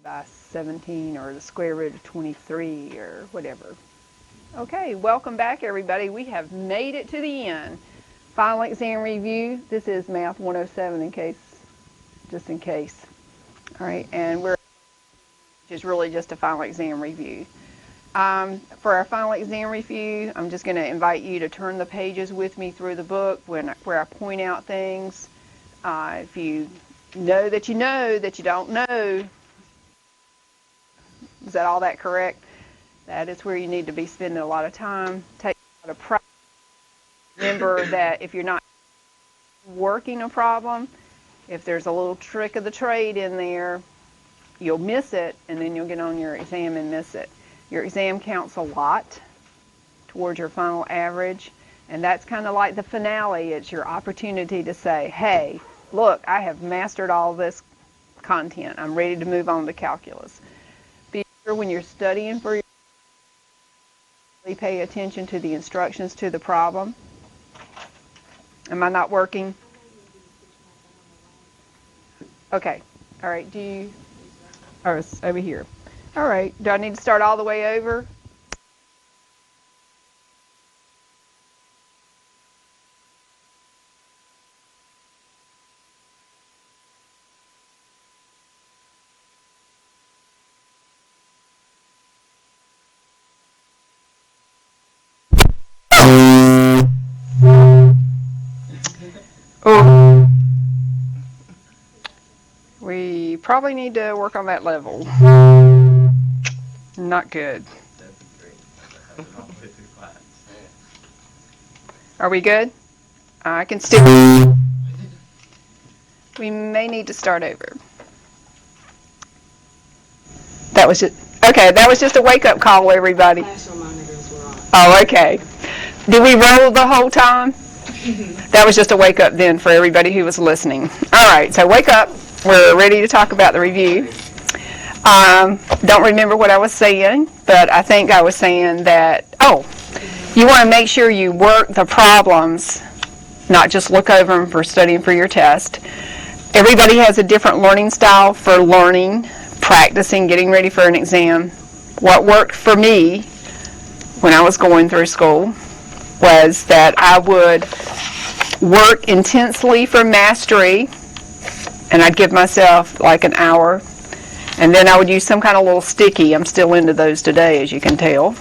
by 17 or the square root of 23 or whatever. Okay, welcome back everybody. We have made it to the end. Final exam review. This is Math 107 just in case. All right, and which is really just a final exam review. For our final exam review, I'm just going to invite you to turn the pages with me through the book where I point out things. If you know that you don't know, is that all that correct? That is where you need to be spending a lot of time. Take a lot of practice. Remember that if you're not working a problem, if there's a little trick of the trade in there, you'll miss it, and then you'll get on your exam and miss it. Your exam counts a lot towards your final average, and that's kind of like the finale. It's your opportunity to say, hey, look, I have mastered all this content. I'm ready to move on to calculus. Be sure when you're studying for your pay attention to the instructions to the problem. Am I not working? Okay. All right. Oh, it's over here. All right. Do I need to start all the way over? Oh. We probably need to work on that level. Not good. Are we good? I can still. We may need to start over. That was just a wake-up call, everybody. Oh, okay. Did we roll the whole time? That was just a wake-up then for everybody who was listening. All right, so wake up. We're ready to talk about the review. Don't remember what I was saying, but I think I was saying that, you want to make sure you work the problems, not just look over them for studying for your test. Everybody has a different learning style for learning, practicing, getting ready for an exam. What worked for me when I was going through school was that I would work intensely for mastery, and I'd give myself like an hour, and then I would use some kind of little sticky. I'm still into those today, as you can tell.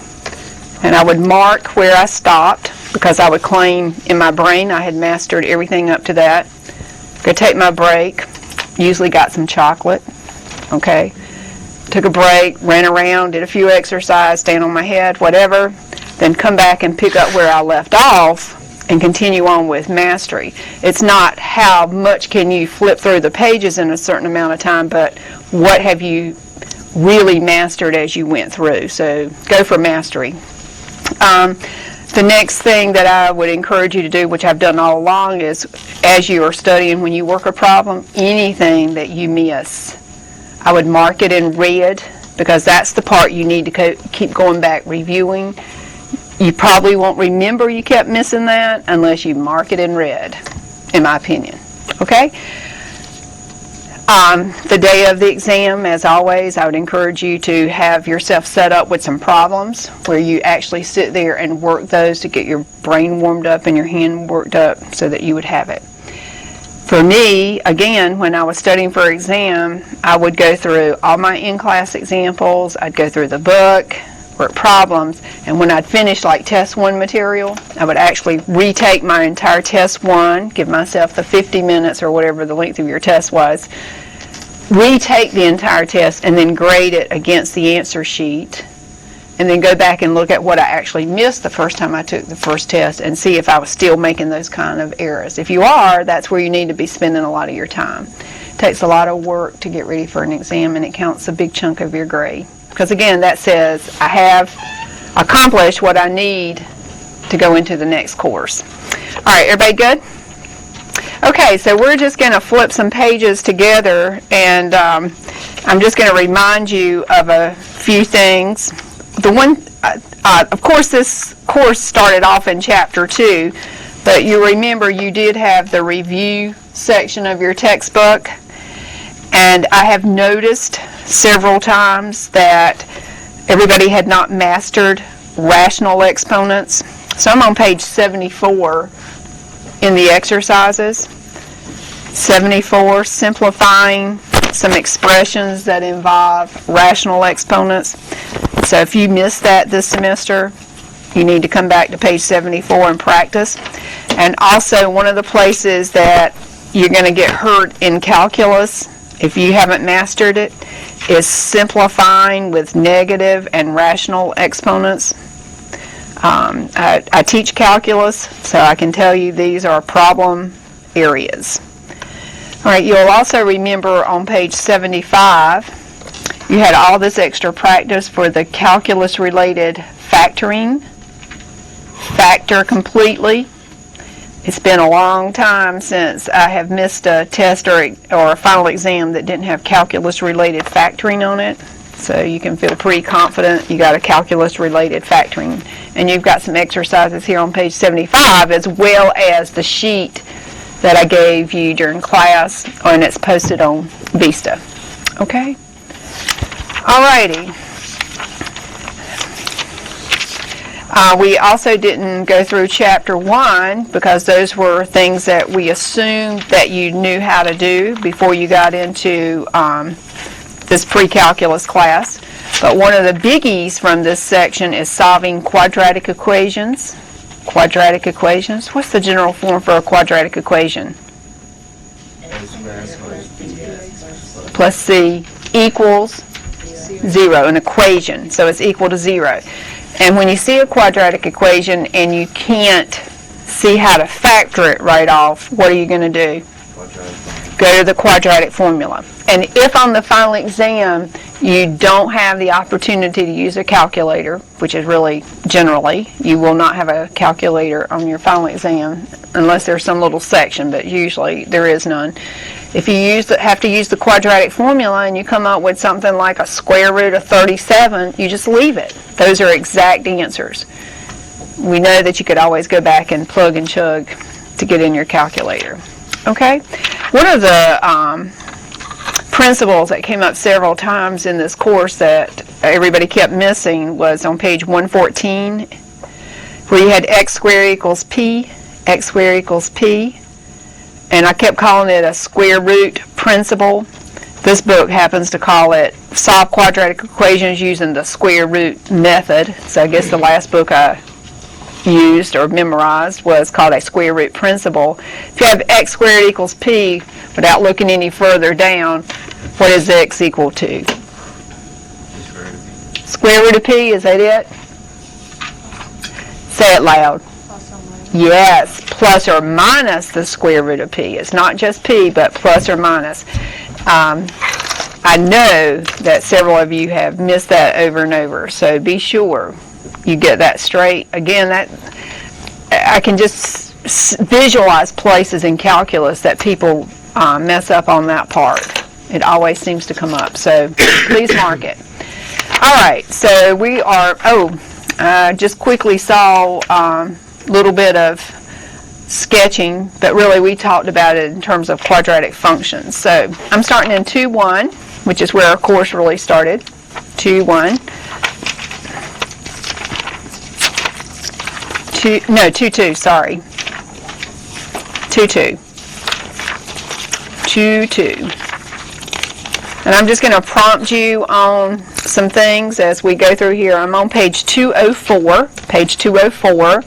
And I would mark where I stopped, because I would claim in my brain I had mastered everything up to that. Go take my break, usually got some chocolate, okay. Took a break, ran around, did a few exercises, stand on my head, whatever, then come back and pick up where I left off and continue on with mastery. It's not how much can you flip through the pages in a certain amount of time, but what have you really mastered as you went through. So go for mastery. The next thing that I would encourage you to do, which I've done all along, is as you are studying, when you work a problem, anything that you miss, I would mark it in red, because that's the part you need to keep going back reviewing. You probably won't remember you kept missing that unless you mark it in red, in my opinion. Okay? The day of the exam, as always, I would encourage you to have yourself set up with some problems where you actually sit there and work those to get your brain warmed up and your hand worked up so that you would have it. For me, again, when I was studying for exam, I would go through all my in-class examples, I'd go through the book, work problems, and when I'd finish like test 1 material, I would actually retake my entire test 1, give myself the 50 minutes or whatever the length of your test was, retake the entire test, and then grade it against the answer sheet, and then go back and look at what I actually missed the first time I took the first test and see if I was still making those kind of errors. If you are, that's where you need to be spending a lot of your time. It takes a lot of work to get ready for an exam, and it counts a big chunk of your grade. Because again, that says I have accomplished what I need to go into the next course. All right, everybody good? Okay, so we're just going to flip some pages together, and I'm just going to remind you of a few things. Of course, this course started off in Chapter 2, but you remember you did have the review section of your textbook, and I have noticed several times that everybody had not mastered rational exponents. So I'm on page 74 in the exercises. 74, simplifying some expressions that involve rational exponents. So if you missed that this semester, you need to come back to page 74 and practice. And also, one of the places that you're going to get hurt in calculus, if you haven't mastered it, is simplifying with negative and rational exponents. I teach calculus, so I can tell you these are problem areas. All right, you'll also remember on page 75, you had all this extra practice for the calculus-related factoring. Factor completely. It's been a long time since I have missed a test or a final exam that didn't have calculus-related factoring on it. So you can feel pretty confident you got a calculus-related factoring. And you've got some exercises here on page 75 as well as the sheet that I gave you during class, and it's posted on Vista. Okay? Alrighty. We also didn't go through chapter 1 because those were things that we assumed that you knew how to do before you got into this pre-calculus class. But one of the biggies from this section is solving quadratic equations. Quadratic equations. What's the general form for a quadratic equation? Plus c equals 0, an equation. So it's equal to 0. And when you see a quadratic equation and you can't see how to factor it right off, what are you going to do? Go to the quadratic formula. And if on the final exam you don't have the opportunity to use a calculator, which is really generally, you will not have a calculator on your final exam unless there's some little section, but usually there is none. If you have to use the quadratic formula and you come up with something like a square root of 37, you just leave it. Those are exact answers. We know that you could always go back and plug and chug to get in your calculator. Okay? One of the principles that came up several times in this course that everybody kept missing was on page 114, where you had x squared equals p, x squared equals p, and I kept calling it a square root principle. This book happens to call it solve quadratic equations using the square root method. So I guess the last book I used or memorized was called a square root principle. If you have x squared equals p, without looking any further down, what is x equal to? Square root of p, is that it? Say it loud. Yes, plus or minus the square root of p. It's not just p, but plus or minus. I know that several of you have missed that over and over, so be sure you get that straight. Again, that I can just visualize places in calculus that people mess up on that part. It always seems to come up, so please mark it. All right, so we are, just quickly saw a little bit of sketching, but really we talked about it in terms of quadratic functions. So I'm starting in 2.1, which is where our course really started. 2.1. 2.2, sorry. 2.2. 2.2. And I'm just going to prompt you on some things as we go through here. I'm on page 204. Page 204.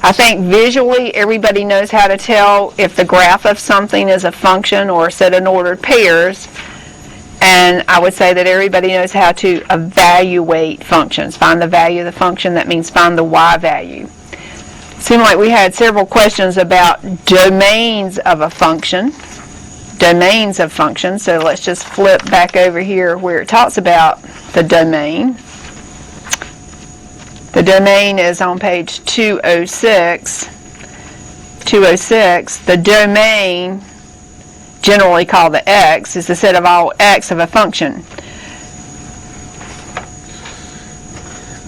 I think visually everybody knows how to tell if the graph of something is a function or a set of ordered pairs. And I would say that everybody knows how to evaluate functions. Find the value of the function. That means find the y value. It seemed like we had several questions about domains of a function. Domains of functions. So let's just flip back over here where it talks about the domain. The domain is on page 206. 206. The domain, generally called the x, is the set of all x of a function.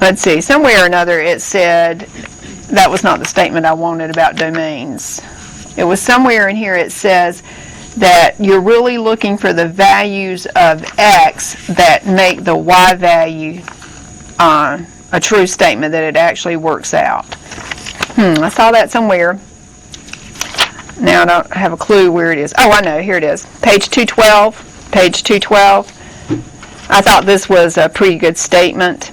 Let's see, somewhere or another it said, that was not the statement I wanted about domains. It was somewhere in here it says that you're really looking for the values of x that make the y value a true statement, that it actually works out. I saw that somewhere. Now I don't have a clue where it is. Oh, I know, here it is. Page 212. Page 212. I thought this was a pretty good statement.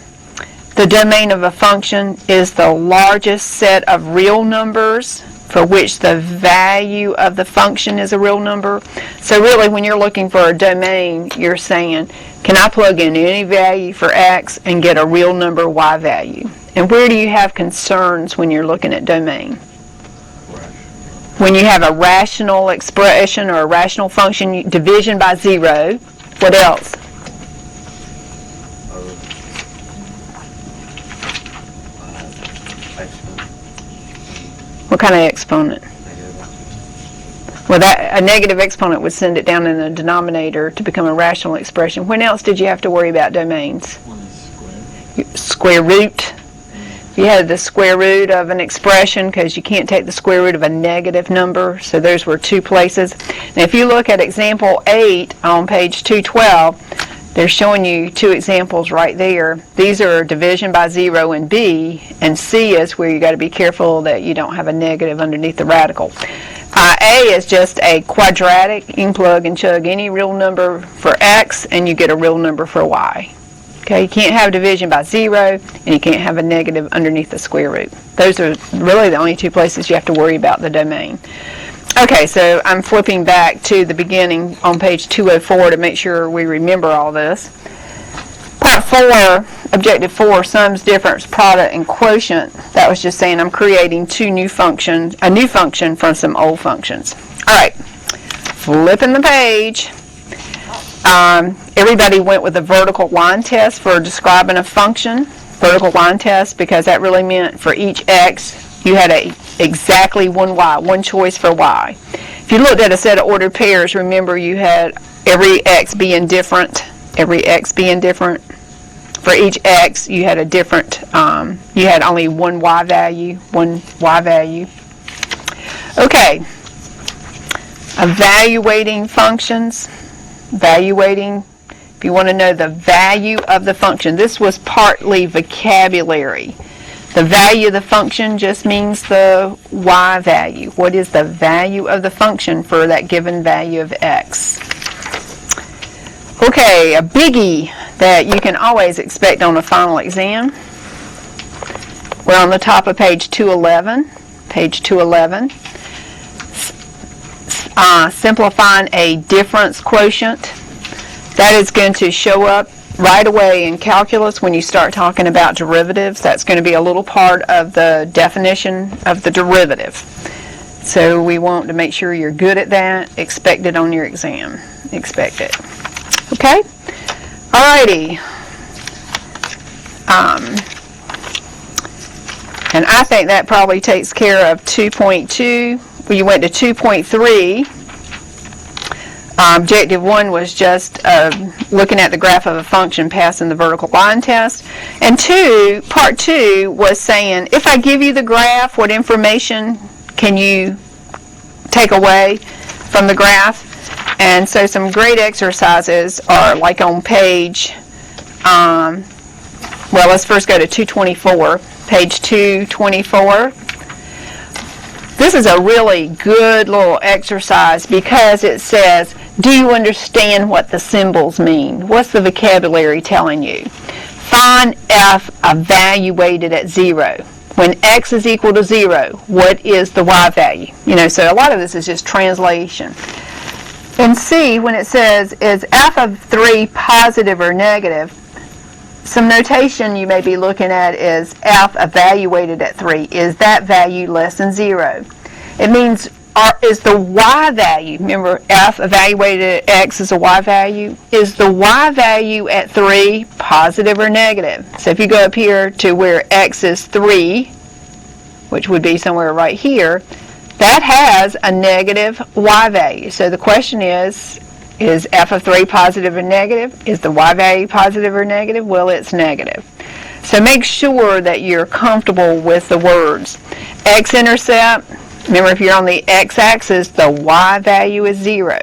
The domain of a function is the largest set of real numbers for which the value of the function is a real number. So really, when you're looking for a domain, you're saying, can I plug in any value for x and get a real number y value? And where do you have concerns when you're looking at domain? When you have a rational expression or a rational function, division by 0, what else? What kind of exponent? Well, a negative exponent would send it down in the denominator to become a rational expression. When else did you have to worry about domains? Square root. If you had the square root of an expression, because you can't take the square root of a negative number, so those were two places. Now, if you look at example 8 on page 212, they're showing you two examples right there. These are division by 0 in B, and C is where you got to be careful that you don't have a negative underneath the radical. A is just a quadratic. You can plug and chug any real number for x, and you get a real number for y. Okay, you can't have division by 0, and you can't have a negative underneath the square root. Those are really the only two places you have to worry about the domain. Okay, so I'm flipping back to the beginning on page 204 to make sure we remember all this. Part 4, objective 4, sums, difference, product, and quotient. That was just saying I'm creating a new function from some old functions. All right, flipping the page. Everybody went with the vertical line test for describing a function. Vertical line test, because that really meant for each x, you had exactly one y, one choice for y. If you looked at a set of ordered pairs, remember you had every x being different. For each x, you had a different, you had only one y value. Okay, evaluating functions. If you want to know the value of the function, this was partly vocabulary. The value of the function just means the y value. What is the value of the function for that given value of x? Okay, a biggie that you can always expect on a final exam. We're on the top of page 211. Page 211. Simplifying a difference quotient. That is going to show up right away in calculus when you start talking about derivatives. That's going to be a little part of the definition of the derivative. So we want to make sure you're good at that. Expect it on your exam. Expect it. Okay? Alrighty. And I think that probably takes care of 2.2. When you went to 2.3, objective 1 was just looking at the graph of a function passing the vertical line test. And part 2 was saying, if I give you the graph, what information can you take away from the graph? And so some great exercises are like on page, well, let's first go to 224. Page 224. This is a really good little exercise because it says, do you understand what the symbols mean? What's the vocabulary telling you? Find f evaluated at 0. When x is equal to 0, what is the y value? So a lot of this is just translation. And C, when it says, is f of 3 positive or negative, some notation you may be looking at is f evaluated at 3. Is that value less than 0? It means, is the y value, remember f evaluated at x is a y value, is the y value at 3 positive or negative? So if you go up here to where x is 3, which would be somewhere right here, that has a negative y value. So the question is f of 3 positive or negative? Is the y value positive or negative? Well, it's negative. So make sure that you're comfortable with the words. X-intercept, Remember, if you're on the x-axis, the y value is 0.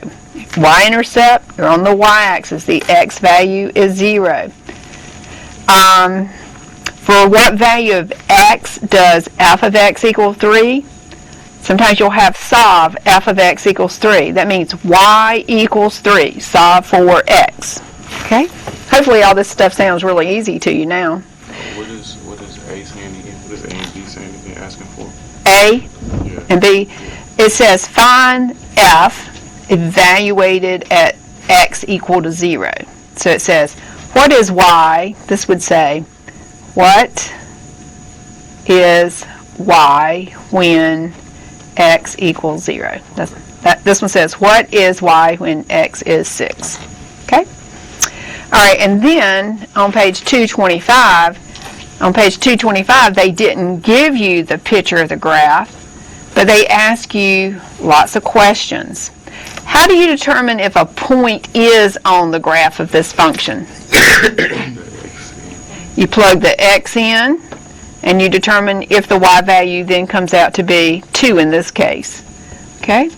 Y-intercept, you're on the y-axis, the x value is 0. For what value of x does f of x equal 3? Sometimes you'll have solve f of x equals 3. That means y equals 3. Solve for x. Okay? Hopefully all this stuff sounds really easy to you now. What is A saying again? What is A and B saying again? Asking for? A and B. It says find f evaluated at x equal to 0. So it says, what is y? This would say, what is y when x equals 0? This one says, what is y when x is 6? Okay? All right, and then on page 225, they didn't give you the picture of the graph, but they ask you lots of questions. How do you determine if a point is on the graph of this function? You plug the x in, and you determine if the y value then comes out to be 2 in this case. Okay?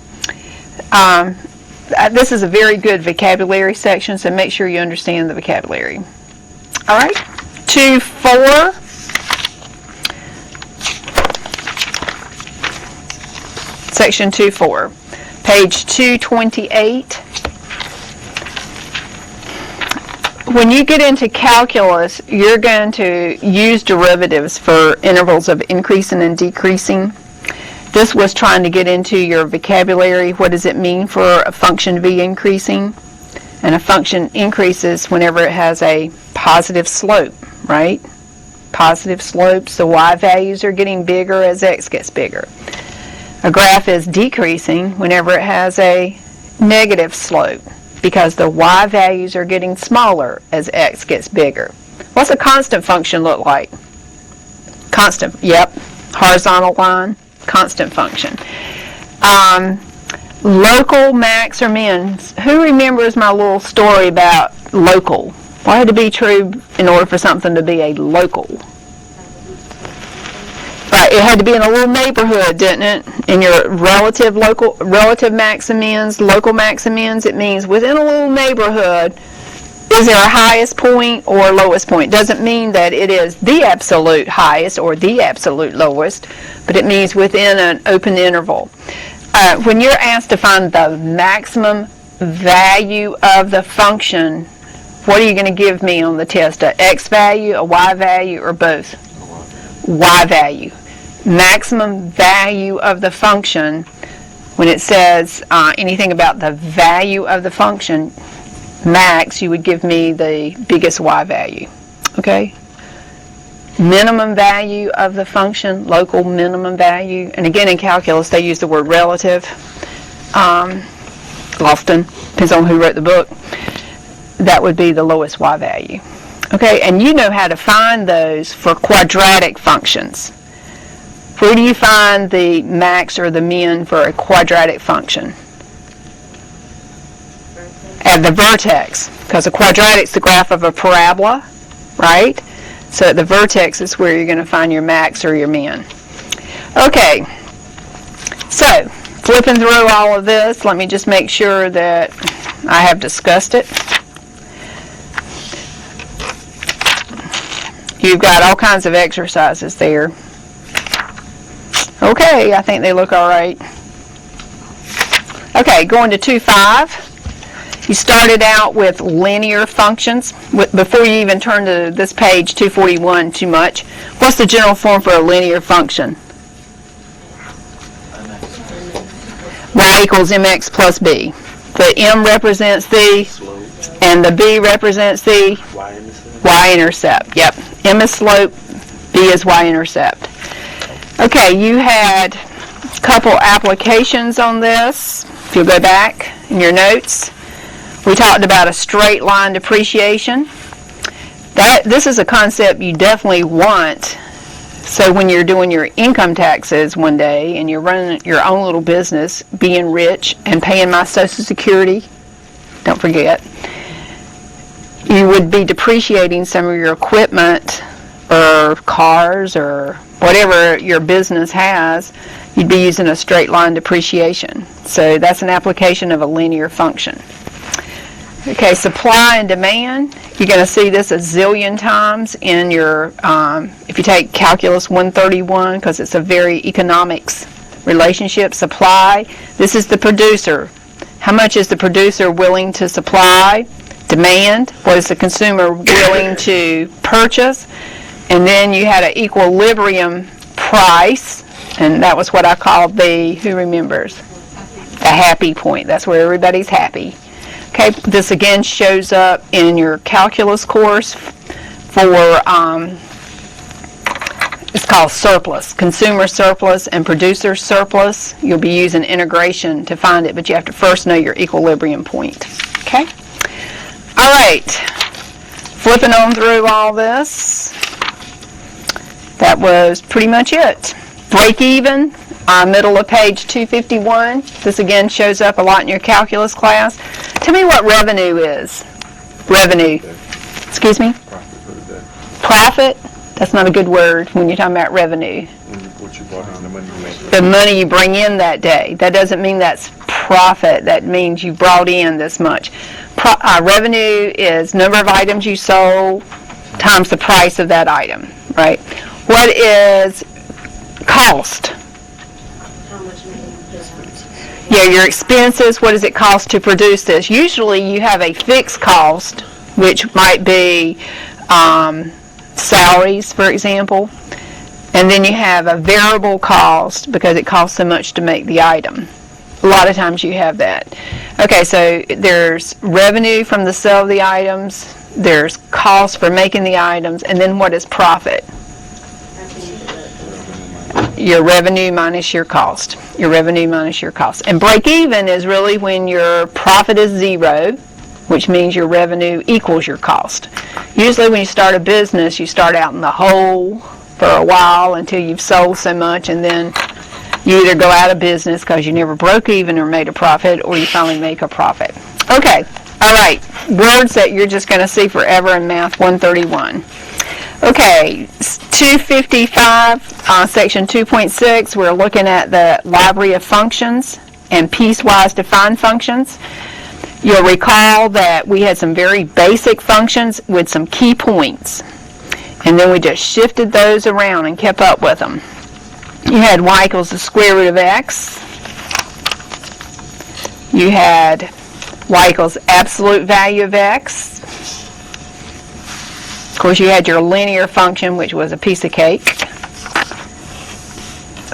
This is a very good vocabulary section, so make sure you understand the vocabulary. All right? 2.4. Section 2.4. Page 228. When you get into calculus, you're going to use derivatives for intervals of increasing and decreasing. This was trying to get into your vocabulary. What does it mean for a function to be increasing? And a function increases whenever it has a positive slope, right? Positive slopes, the y values are getting bigger as x gets bigger. A graph is decreasing whenever it has a negative slope, because the y values are getting smaller as x gets bigger. What's a constant function look like? Constant, yep, horizontal line, constant function. Local max or min. Who remembers my little story about local? What had to be true in order for something to be a local? Right, it had to be in a little neighborhood, didn't it? In your relative max and mins, local max and mins, it means within a little neighborhood, is there a highest point or lowest point? Doesn't mean that it is the absolute highest or the absolute lowest, but it means within an open interval. When you're asked to find the maximum value of the function, what are you going to give me on the test? A x value, a y value, or both? Y value. Maximum value of the function, when it says anything about the value of the function, max, you would give me the biggest y value. Okay? Minimum value of the function, local minimum value, and again in calculus they use the word relative often, depends on who wrote the book. That would be the lowest y value. Okay, and you know how to find those for quadratic functions. Where do you find the max or the min for a quadratic function? At the vertex, because a quadratic is the graph of a parabola, right? So at the vertex is where you're going to find your max or your min. Okay, so flipping through all of this, let me just make sure that I have discussed it. You've got all kinds of exercises there. Okay, I think they look all right. Okay, going to 2.5. You started out with linear functions. Before you even turn to this page, 241, too much. What's the general form for a linear function? Y equals mx plus b. The m represents the, and the b represents the y-intercept. Yep. M is slope, b is y-intercept. Okay, you had a couple applications on this. If you'll go back in your notes, we talked about a straight line depreciation. This is a concept you definitely want. So when you're doing your income taxes one day and you're running your own little business, being rich and paying my Social Security, don't forget, you would be depreciating some of your equipment or cars or whatever your business has, you'd be using a straight line depreciation. So that's an application of a linear function. Okay, supply and demand, you're going to see this a zillion times in your, if you take Calculus 131, because it's a very economics relationship. Supply, this is the producer. How much is the producer willing to supply? Demand, what is the consumer willing to purchase? And then you had an equilibrium price, and that was what I called the, who remembers? The happy point. That's where everybody's happy. Okay, this again shows up in your calculus course for, it's called surplus, consumer surplus and producer surplus. You'll be using integration to find it, but you have to first know your equilibrium point. Okay? All right, flipping on through all this, that was pretty much it. Break even, middle of page 251. This again shows up a lot in your calculus class. Tell me what revenue is. Revenue. Excuse me? Profit? That's not a good word when you're talking about revenue. What you brought in, the money you make. The money you bring in that day. That doesn't mean that's profit. That means you brought in this much. Revenue is number of items you sold times the price of that item, right? What is cost? Yeah, your expenses, what does it cost to produce this? Usually you have a fixed cost, which might be salaries, for example, and then you have a variable cost because it costs so much to make the item. A lot of times you have that. Okay, so there's revenue from the sale of the items, there's cost for making the items, and then what is profit? Your revenue minus your cost. Your revenue minus your cost. And break even is really when your profit is zero, which means your revenue equals your cost. Usually when you start a business, you start out in the hole for a while until you've sold so much, and then you either go out of business because you never broke even or made a profit, or you finally make a profit. Okay, all right, words that you're just going to see forever in Math 131. Okay, 255, section 2.6, we're looking at the library of functions and piecewise defined functions. You'll recall that we had some very basic functions with some key points, and then we just shifted those around and kept up with them. You had y equals the square root of x. You had y equals absolute value of x. Of course, you had your linear function, which was a piece of cake.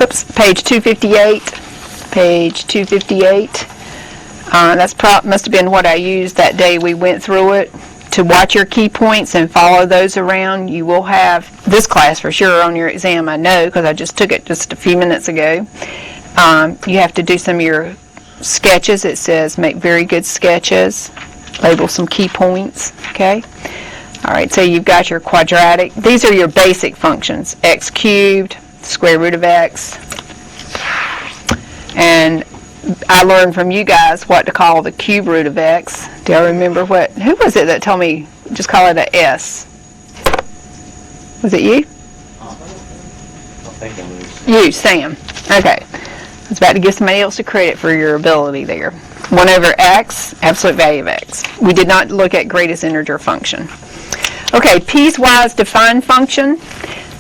Oops, page 258. Page 258. Must have been what I used that day we went through it. To watch your key points and follow those around, you will have this class for sure on your exam, I know, because I just took it just a few minutes ago. You have to do some of your sketches. It says make very good sketches, label some key points, okay? All right, so you've got your quadratic. These are your basic functions, x cubed, square root of x. And I learned from you guys what to call the cube root of x. Do y'all remember what? Who was it that told me just call it a s? Was it you? I think it was. You, Sam. Okay. I was about to give somebody else the credit for your ability there. 1 over x, absolute value of x. We did not look at greatest integer function. Okay, piecewise defined function.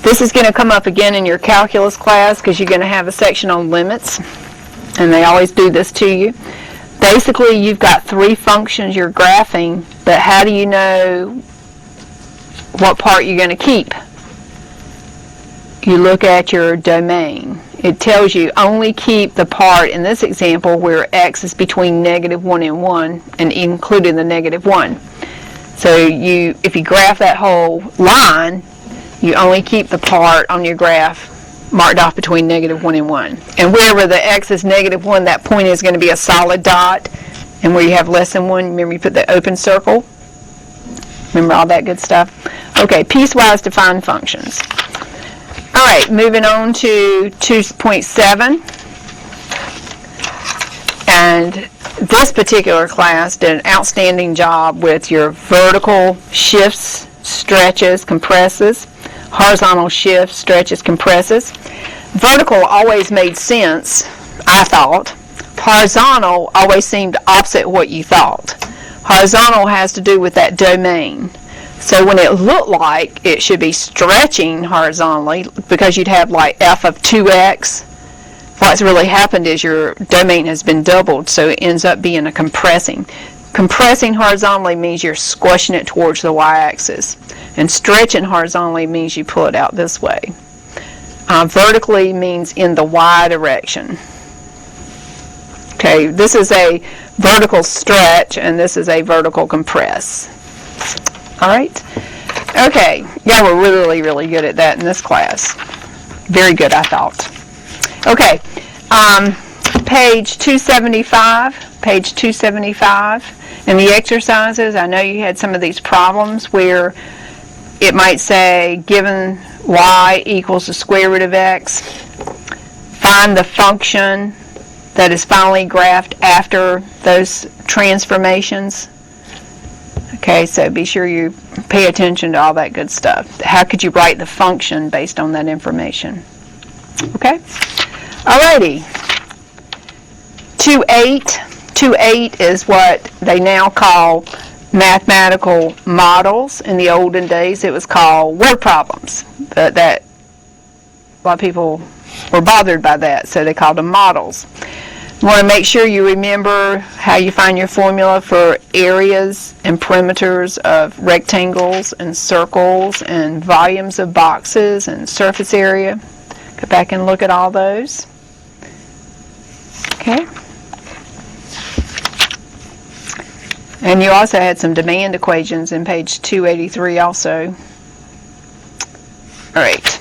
This is going to come up again in your calculus class because you're going to have a section on limits. And they always do this to you. Basically, you've got 3 functions you're graphing, but how do you know what part you're going to keep? You look at your domain. It tells you only keep the part, in this example, where x is between -1 and 1, and including the -1. So if you graph that whole line, you only keep the part on your graph marked off between -1 and 1. And wherever the x is -1, that point is going to be a solid dot. And where you have less than 1, remember you put the open circle. Remember all that good stuff? Okay, piecewise defined functions. All right, moving on to 2.7. And this particular class did an outstanding job with your vertical shifts, stretches, compresses. Horizontal shifts, stretches, compresses. Vertical always made sense, I thought. Horizontal always seemed opposite what you thought. Horizontal has to do with that domain. So when it looked like it should be stretching horizontally, because you'd have like f of 2x, what's really happened is your domain has been doubled, so it ends up being a compressing. Compressing horizontally means you're squishing it towards the y-axis, and stretching horizontally means you pull it out this way. Vertically means in the y direction. Okay, this is a vertical stretch, and this is a vertical compress. All right? Okay, yeah, we're really, really good at that in this class. Very good, I thought. Okay, page 275, in the exercises, I know you had some of these problems where it might say, given y equals the square root of x, find the function that is finally graphed after those transformations. Okay, so be sure you pay attention to all that good stuff. How could you write the function based on that information? Okay? Alrighty. 2.8 is what they now call mathematical models. In the olden days, it was called word problems. But a lot of people were bothered by that, so they called them models. You want to make sure you remember how you find your formula for areas and perimeters of rectangles and circles and volumes of boxes and surface area. Go back and look at all those. Okay. And you also had some demand equations in page 283 also. All right.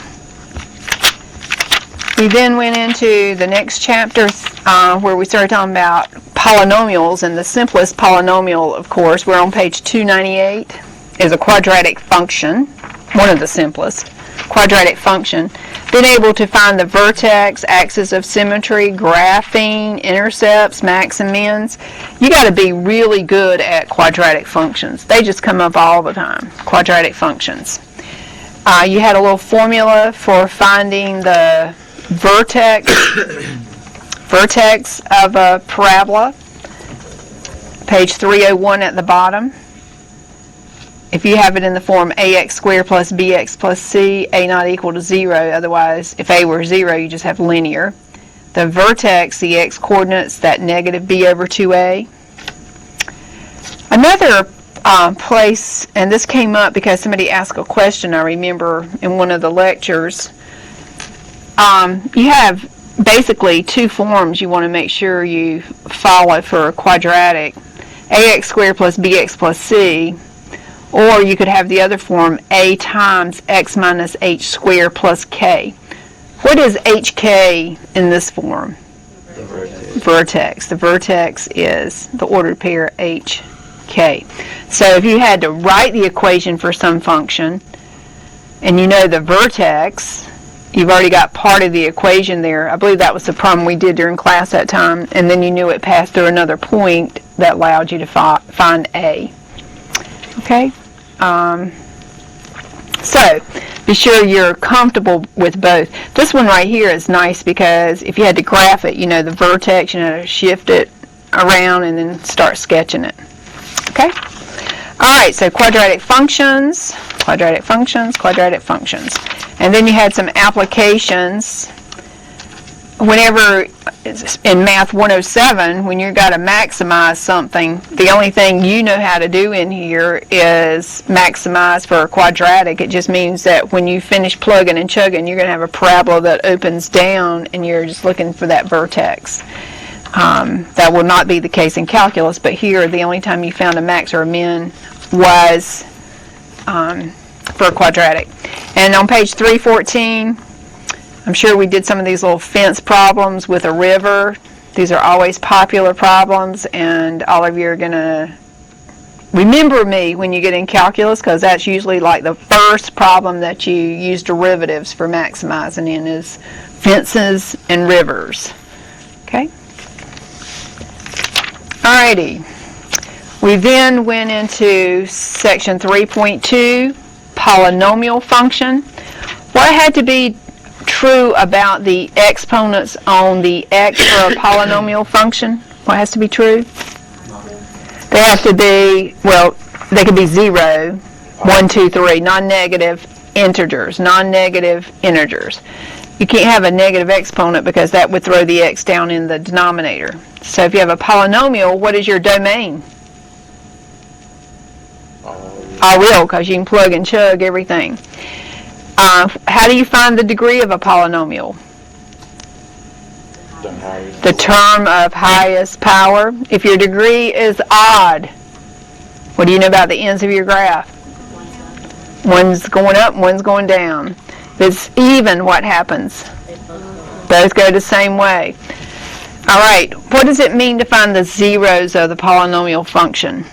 We then went into the next chapter where we started talking about polynomials, and the simplest polynomial, of course, we're on page 298, is a quadratic function, one of the simplest, quadratic function. Being able to find the vertex, axis of symmetry, graphing, intercepts, max and mins. You got to be really good at quadratic functions. They just come up all the time, quadratic functions. You had a little formula for finding the vertex of a parabola, page 301 at the bottom. If you have it in the form ax squared plus bx plus c, a not equal to 0, otherwise if a were 0 you just have linear. The vertex, the x coordinates, that negative b over 2a. Another place, and this came up because somebody asked a question, I remember, in one of the lectures. You have basically two forms you want to make sure you follow for a quadratic. Ax squared plus bx plus c, or you could have the other form, a times x minus h squared plus k. What is hk in this form? The vertex. Vertex. The vertex is the ordered pair hk. So if you had to write the equation for some function, and you know the vertex, you've already got part of the equation there. I believe that was the problem we did during class that time, and then you knew it passed through another point that allowed you to find a. Okay? So, be sure you're comfortable with both. This one right here is nice because if you had to graph it, you know the vertex, you know to shift it around and then start sketching it. Okay? Alright, so quadratic functions. And then you had some applications. Whenever, in Math 107, when you've got to maximize something, the only thing you know how to do in here is maximize for a quadratic. It just means that when you finish plugging and chugging, you're going to have a parabola that opens down, and you're just looking for that vertex. That will not be the case in calculus, but here the only time you found a max or a min was for a quadratic. And on page 314, I'm sure we did some of these little fence problems with a river. These are always popular problems, and all of you are going to remember me when you get in calculus, because that's usually like the first problem that you use derivatives for maximizing in is fences and rivers. Okay? Alrighty. We then went into section 3.2, polynomial function. What had to be true about the exponents on the x for a polynomial function? What has to be true? They have to be, well, they could be 0, 1, 2, 3, non-negative integers, non-negative integers. You can't have a negative exponent because that would throw the x down in the denominator. So if you have a polynomial, what is your domain? All real, because you can plug and chug everything. How do you find the degree of a polynomial? The term of highest power. If your degree is odd, what do you know about the ends of your graph? One's going up, one's going down. If it's even, what happens? Both go the same way. All right, what does it mean to find the zeros of the polynomial function?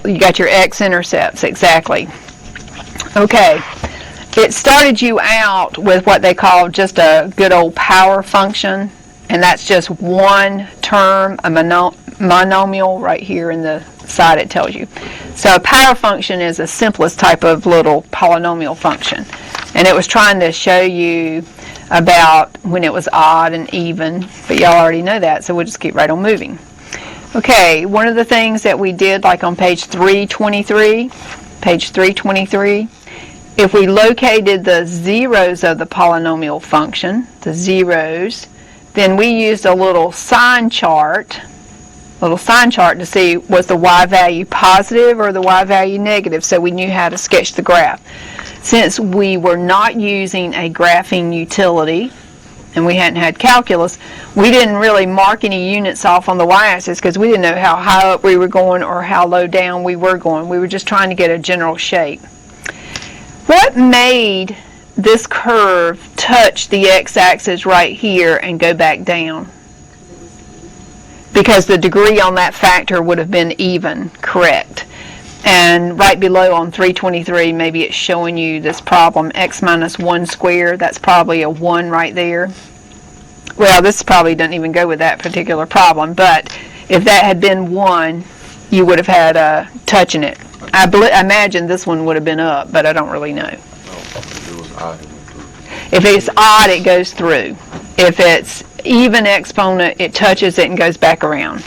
You got your x-intercepts, exactly. Okay, it started you out with what they call just a good old power function, and that's just one term, a monomial right here in the side it tells you. So a power function is the simplest type of little polynomial function, and it was trying to show you about when it was odd and even, but y'all already know that, so we'll just keep right on moving. Okay, one of the things that we did, like on page 323, if we located the zeros of the polynomial function, the zeros, then we used a little sign chart to see was the y value positive or the y value negative, so we knew how to sketch the graph. Since we were not using a graphing utility, and we hadn't had calculus, we didn't really mark any units off on the y-axis because we didn't know how high up we were going or how low down we were going. We were just trying to get a general shape. What made this curve touch the x-axis right here and go back down? Because the degree on that factor would have been even, correct. And right below on 323, maybe it's showing you this problem, x minus 1 squared. That's probably a 1 right there. Well, this probably doesn't even go with that particular problem, but if that had been 1, you would have had touching it. I imagine this one would have been up, but I don't really know. If it's odd, it goes through. If it's even exponent, it touches it and goes back around.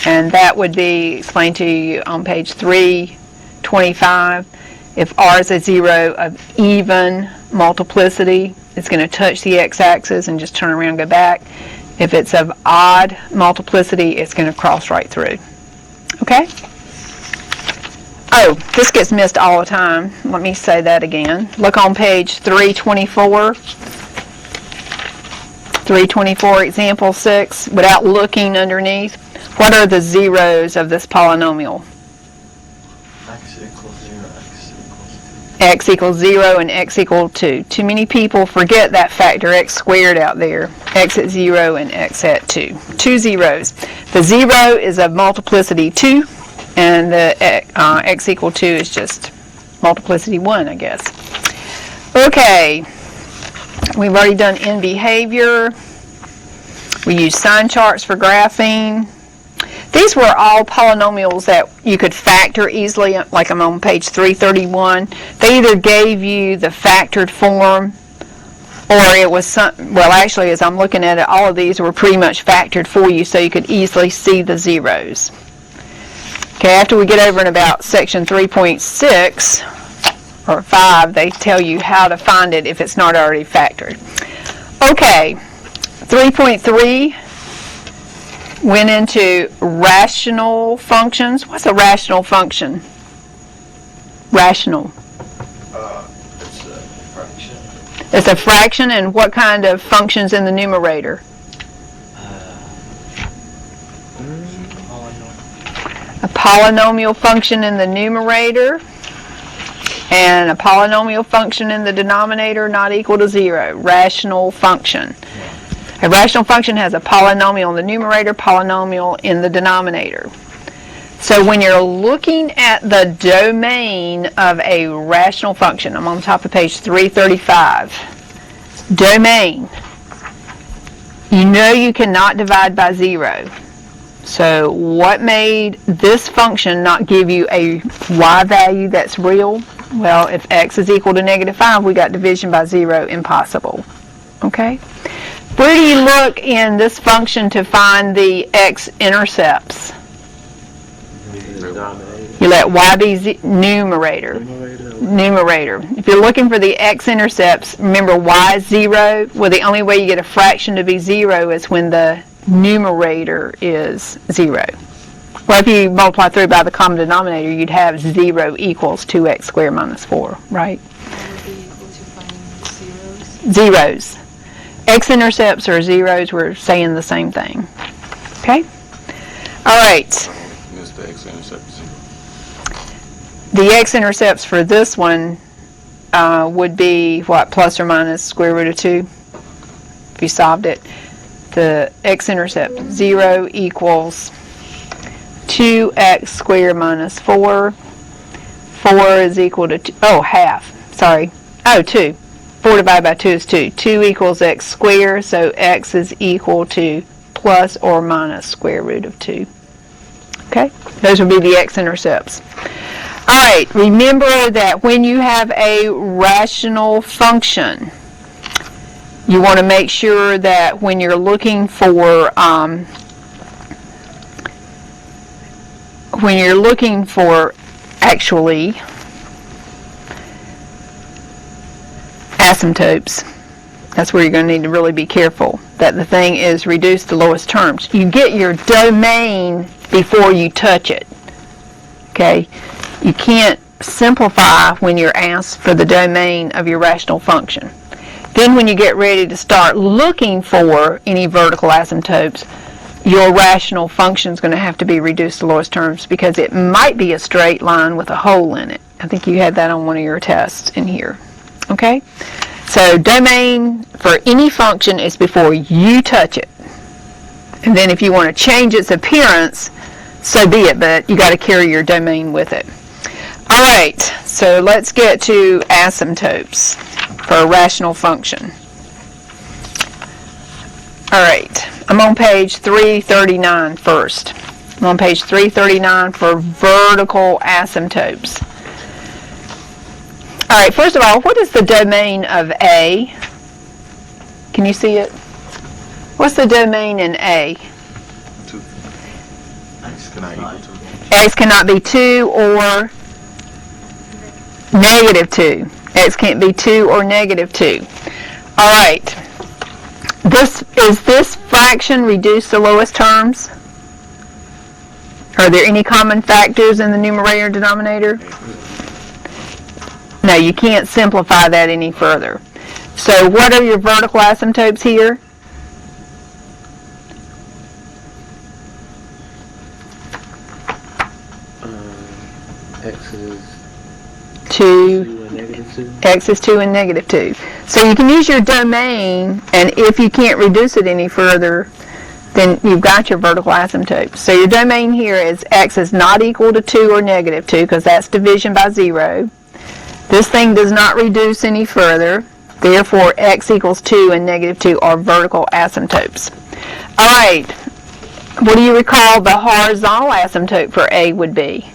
And that would be explained to you on page 325. If r is a 0 of even multiplicity, it's going to touch the x-axis and just turn around and go back. If it's of odd multiplicity, it's going to cross right through. Okay? Oh, this gets missed all the time. Let me say that again. Look on page 324. 324, example 6, without looking underneath. What are the zeros of this polynomial? X equals 0 and x equals 2. Too many people forget that factor x squared out there. X at 0 and x at 2. 2 zeros. The 0 is of multiplicity 2, and the x equal 2 is just multiplicity 1, I guess. Okay, we've already done in behavior. We use sign charts for graphing. These were all polynomials that you could factor easily, like I'm on page 331. They either gave you the factored form, or it was well, actually, as I'm looking at it, all of these were pretty much factored for you, so you could easily see the zeros. Okay, after we get over in about section 3.6 or 5, they tell you how to find it if it's not already factored. Okay, 3.3 went into rational functions. What's a rational function? Rational. It's a fraction. It's a fraction, and what kind of functions in the numerator? A polynomial function in the numerator and a polynomial function in the denominator not equal to 0. Rational function. A rational function has a polynomial in the numerator, polynomial in the denominator. So when you're looking at the domain of a rational function, I'm on top of page 335. Domain. You know you cannot divide by 0. So what made this function not give you a y value that's real? Well, if x is equal to -5, we got division by 0 impossible. Okay? Where do you look in this function to find the x-intercepts? You let y be numerator. If you're looking for the x-intercepts, remember y is 0. Well, the only way you get a fraction to be 0 is when the numerator is 0. Well, if you multiply through by the common denominator, you'd have 0 equals 2x squared minus 4, right? That would be equal to finding zeros. Zeros. X-intercepts or zeros, we're saying the same thing. Okay? All right. Missed the x-intercepts. The x-intercepts for this one would be, what, plus or minus square root of 2? If you solved it. The x-intercept 0 equals 2x squared minus 4. 4 is equal to 2, half. Sorry. 2. 4 divided by 2 is 2. 2 equals x squared, so x is equal to plus or minus square root of 2. Okay? Those would be the x-intercepts. All right, remember that when you have a rational function, you want to make sure that when you're looking for actually asymptotes, that's where you're going to need to really be careful that the thing is reduced to lowest terms. You get your domain before you touch it. Okay? You can't simplify when you're asked for the domain of your rational function. Then when you get ready to start looking for any vertical asymptotes, your rational function is going to have to be reduced to lowest terms because it might be a straight line with a hole in it. I think you had that on one of your tests in here. Okay? So domain for any function is before you touch it. And then if you want to change its appearance, so be it, but you got to carry your domain with it. All right, so let's get to asymptotes for a rational function. All right, I'm on page 339 first. I'm on page 339 for vertical asymptotes. All right, first of all, what is the domain of A? Can you see it? What's the domain in A? 2. X cannot equal 2. X cannot be 2 or -2. X can't be 2 or -2. All right. Is this fraction reduced to lowest terms? Are there any common factors in the numerator and denominator? No, you can't simplify that any further. So what are your vertical asymptotes here? X is 2. and -2. X is 2 and -2. So you can use your domain, and if you can't reduce it any further, then you've got your vertical asymptote. So your domain here is x is not equal to 2 or -2, because that's division by 0. This thing does not reduce any further. Therefore, x equals 2 and -2 are vertical asymptotes. All right. What do you recall the horizontal asymptote for A would be?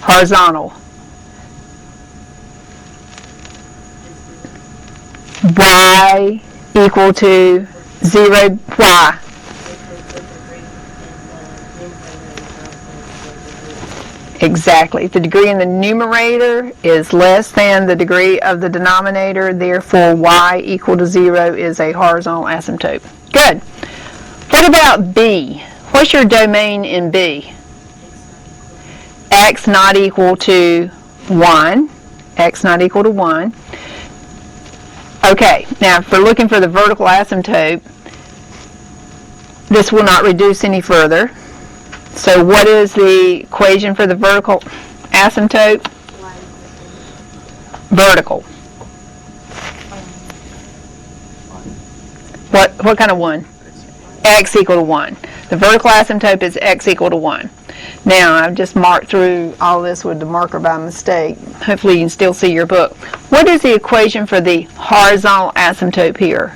Horizontal. Y equal to 0, y. Exactly. The degree in the numerator is less than the degree of the denominator, therefore y equal to 0 is a horizontal asymptote. Good. What about B? What's your domain in B? X not equal to 1. X not equal to 1. Okay, now if we're looking for the vertical asymptote, this will not reduce any further. So what is the equation for the vertical asymptote? Vertical. What kind of 1? X equal to 1. The vertical asymptote is x equal to 1. Now, I've just marked through all this with the marker by mistake. Hopefully you can still see your book. What is the equation for the horizontal asymptote here?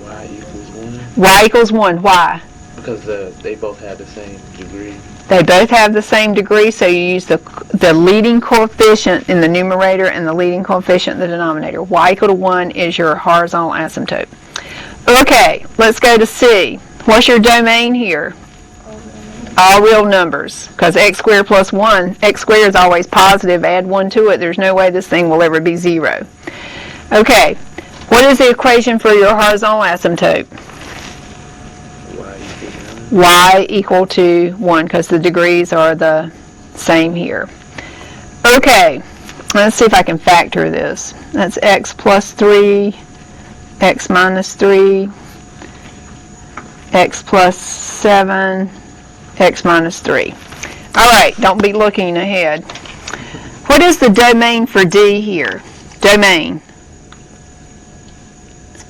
Y equals 1. Y equals 1. Why? Because they both had the same degree. They both have the same degree, so you use the leading coefficient in the numerator and the leading coefficient in the denominator. Y equal to 1 is your horizontal asymptote. Okay, let's go to C. What's your domain here? All real numbers, because x squared plus 1, x squared is always positive, add 1 to it, there's no way this thing will ever be 0. Okay, what is the equation for your horizontal asymptote? Y equal to 1, because the degrees are the same here. Okay, let's see if I can factor this. That's x plus 3, x minus 3, x plus 7, x minus 3. All right, don't be looking ahead. What is the domain for D here? Domain.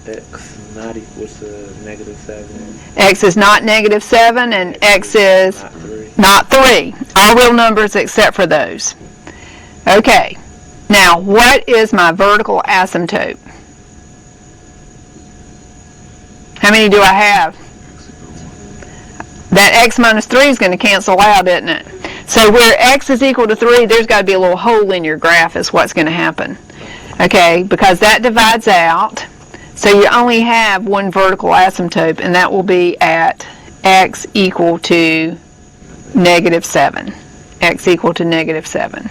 X not equal to negative 7. X is not negative 7, and X is not 3. All real numbers except for those. Okay, now what is my vertical asymptote? How many do I have? That x minus 3 is going to cancel out, isn't it? So where x is equal to 3, there's got to be a little hole in your graph is what's going to happen. Okay, because that divides out. So you only have one vertical asymptote, and that will be at x equal to negative 7. X equal to negative 7.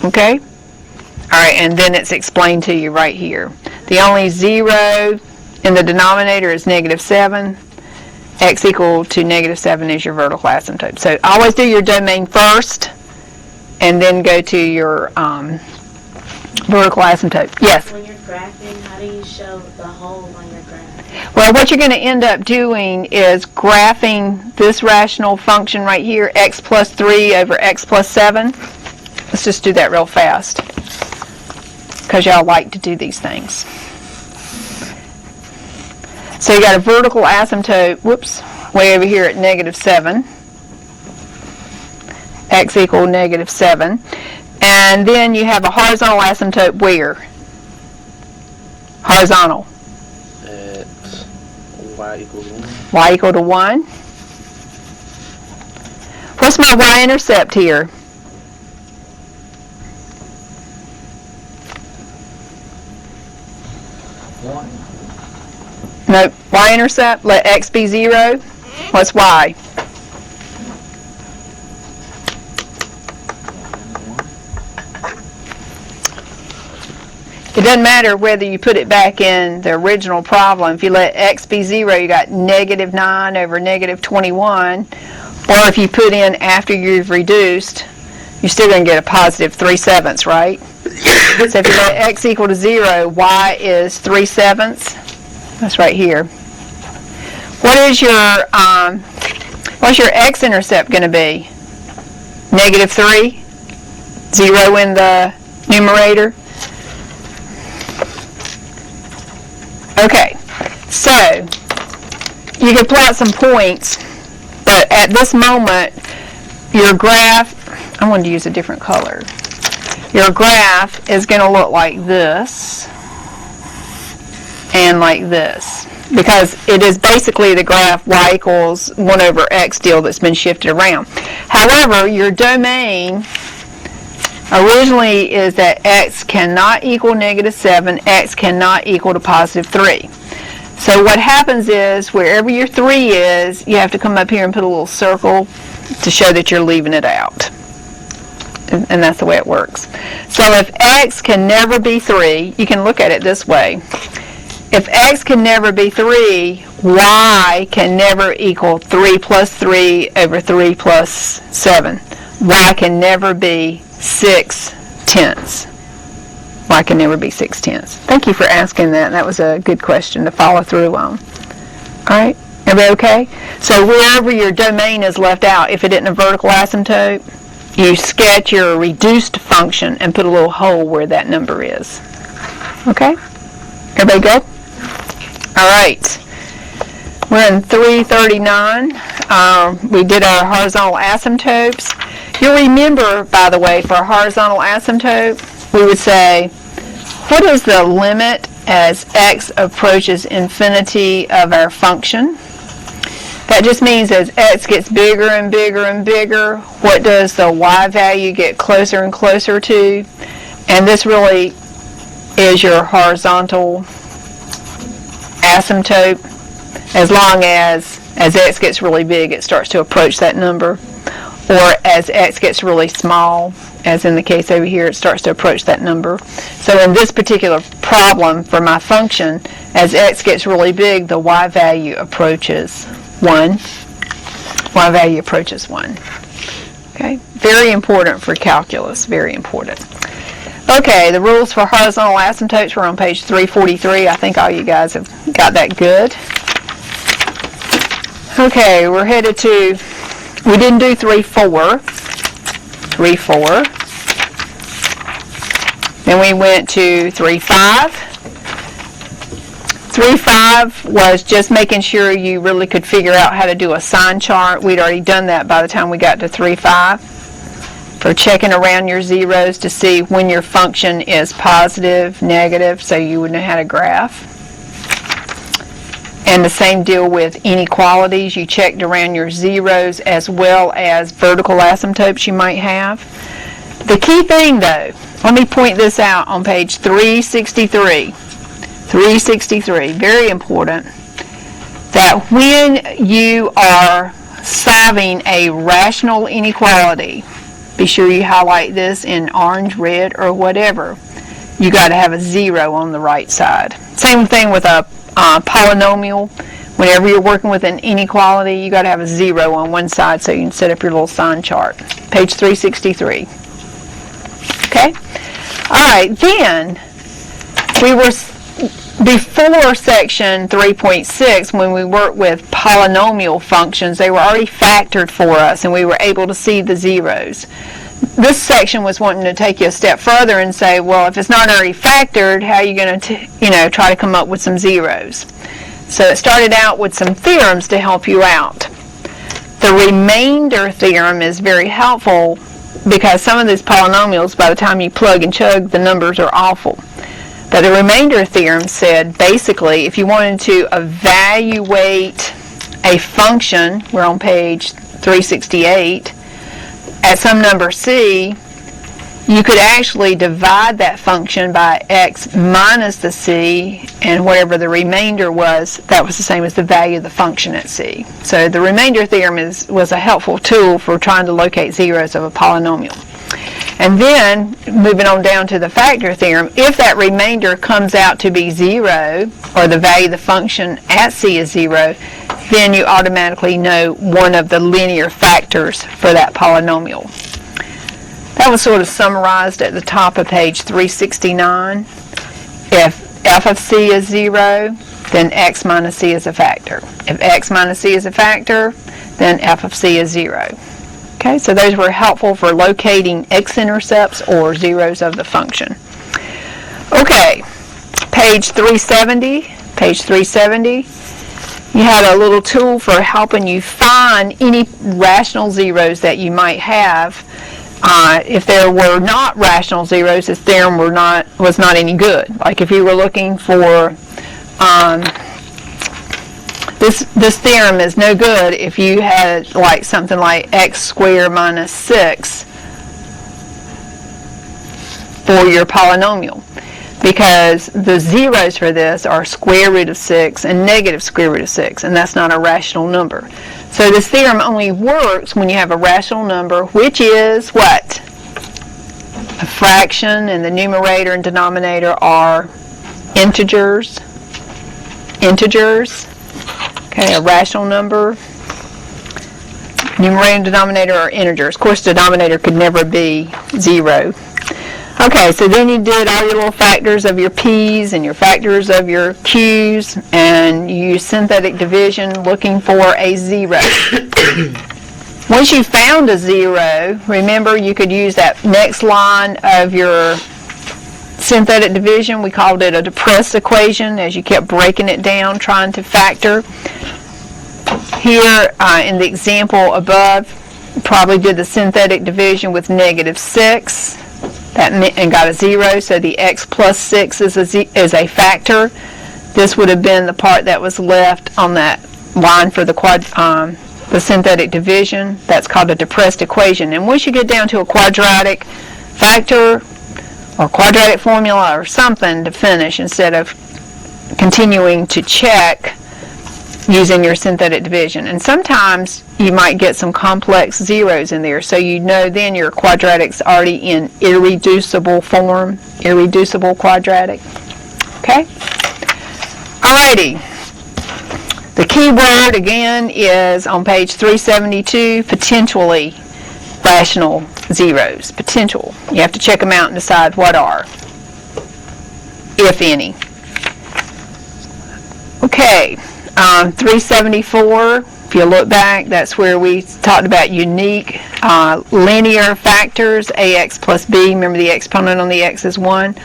Okay? All right, and then it's explained to you right here. The only 0 in the denominator is negative 7. X equal to negative 7 is your vertical asymptote. So always do your domain first, and then go to your vertical asymptote. Yes? When you're graphing, how do you show the hole on your graph? Well, what you're going to end up doing is graphing this rational function right here, x plus 3 over x plus 7. Let's just do that real fast, because y'all like to do these things. So you got a vertical asymptote, whoops, way over here at negative 7. X equal negative 7. And then you have a horizontal asymptote where? Horizontal. At y equal to 1. Y equal to 1. What's my y-intercept here? No, y-intercept, let x be 0. What's y? It doesn't matter whether you put it back in the original problem. If you let x be 0, you got negative 9 over negative 21. Or if you put in after you've reduced, you're still going to get a positive 3/7, right? So if you let x equal to 0, y is 3/7. That's right here. What's your x-intercept going to be? Negative 3? 0 in the numerator? Okay, so you can plot some points, but at this moment, your graph, I wanted to use a different color. Your graph is going to look like this and like this, because it is basically the graph y equals 1 over x deal that's been shifted around. However, your domain originally is that x cannot equal negative 7, x cannot equal to positive 3. So what happens is, wherever your 3 is, you have to come up here and put a little circle to show that you're leaving it out. And that's the way it works. So if x can never be 3, you can look at it this way. If x can never be 3, y can never equal 3 plus 3 over 3 plus 7. Y can never be 6/10. Y can never be 6/10. Thank you for asking that. That was a good question to follow through on. All right, everybody okay? So wherever your domain is left out, if it isn't a vertical asymptote, you sketch your reduced function and put a little hole where that number is. Okay? Everybody good? All right. We're in 339. We did our horizontal asymptotes. You'll remember, by the way, for a horizontal asymptote, we would say, what is the limit as x approaches infinity of our function? That just means as x gets bigger and bigger and bigger, what does the y value get closer and closer to? And this really is your horizontal asymptote. As long as x gets really big, it starts to approach that number. Or as x gets really small, as in the case over here, it starts to approach that number. So in this particular problem for my function, as x gets really big, the y value approaches 1. Y value approaches 1. Okay, very important for calculus, very important. Okay, the rules for horizontal asymptotes were on page 343. I think all you guys have got that good. Okay, we're headed to, we didn't do 3-4. 3-4. Then we went to 3-5. 3-5 was just making sure you really could figure out how to do a sign chart. We'd already done that by the time we got to 3-5. For checking around your zeros to see when your function is positive, negative, so you would know how to graph. And the same deal with inequalities. You checked around your zeros as well as vertical asymptotes you might have. The key thing though, let me point this out on page 363. 363, very important, that when you are solving a rational inequality, be sure you highlight this in orange, red, or whatever, you got to have a 0 on the right side. Same thing with a polynomial. Whenever you're working with an inequality, you got to have a 0 on one side so you can set up your little sign chart. Page 363. Okay? Alright, then we were before section 3.6, when we worked with polynomial functions, they were already factored for us and we were able to see the zeros. This section was wanting to take you a step further and say, well, if it's not already factored, how are you going to try to come up with some zeros? So it started out with some theorems to help you out. The remainder theorem is very helpful because some of these polynomials, by the time you plug and chug, the numbers are awful. But the remainder theorem said, basically, if you wanted to evaluate a function, we're on page 368, at some number c, you could actually divide that function by x minus the c, and whatever the remainder was, that was the same as the value of the function at c. So the remainder theorem was a helpful tool for trying to locate zeros of a polynomial. And then, moving on down to the factor theorem, if that remainder comes out to be 0, or the value of the function at c is 0, then you automatically know one of the linear factors for that polynomial. That was sort of summarized at the top of page 369. If f of c is 0, then x minus c is a factor. If x minus c is a factor, then f of c is 0. Okay, so those were helpful for locating x-intercepts or zeros of the function. Okay, page 370. Page 370. You had a little tool for helping you find any rational zeros that you might have. If there were not rational zeros, this theorem was not any good. Like if you were looking for this theorem is no good if you had like something like x squared minus 6 for your polynomial, because the zeros for this are square root of 6 and negative square root of 6, and that's not a rational number. So this theorem only works when you have a rational number, which is what? A fraction, and the numerator and denominator are integers. Okay, a rational number. Numerator and denominator are integers. Of course, the denominator could never be 0. Okay, so then you did all your little factors of your p's and your factors of your q's, and you used synthetic division looking for a 0. Once you found a 0, remember you could use that next line of your synthetic division. We called it a depressed equation as you kept breaking it down, trying to factor. Here in the example above, you probably did the synthetic division with negative 6 and got a 0, so the x plus 6 is a factor. This would have been the part that was left on that line for the synthetic division. That's called a depressed equation. And once you get down to a quadratic factor or quadratic formula or something to finish instead of continuing to check using your synthetic division. And sometimes you might get some complex zeros in there, so you know then your quadratic's already in irreducible form, irreducible quadratic. Okay? Alrighty. The key word again is on page 372, potentially rational zeros. Potential. You have to check them out and decide what are, if any. Okay. 374, if you look back, that's where we talked about unique linear factors, ax plus b, remember the exponent on the x is 1,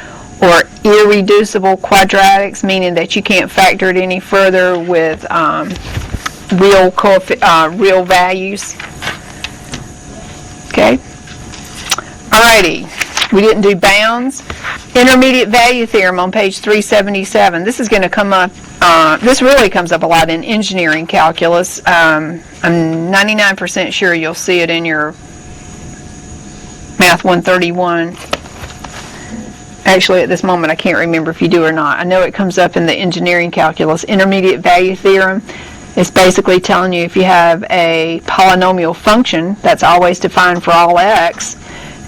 or irreducible quadratics, meaning that you can't factor it any further with real values. Okay? Alrighty. We didn't do bounds. Intermediate value theorem on page 377. This is going to come up, this really comes up a lot in engineering calculus. I'm 99% sure you'll see it in your Math 131. Actually, at this moment, I can't remember if you do or not. I know it comes up in the engineering calculus. Intermediate value theorem is basically telling you if you have a polynomial function that's always defined for all x,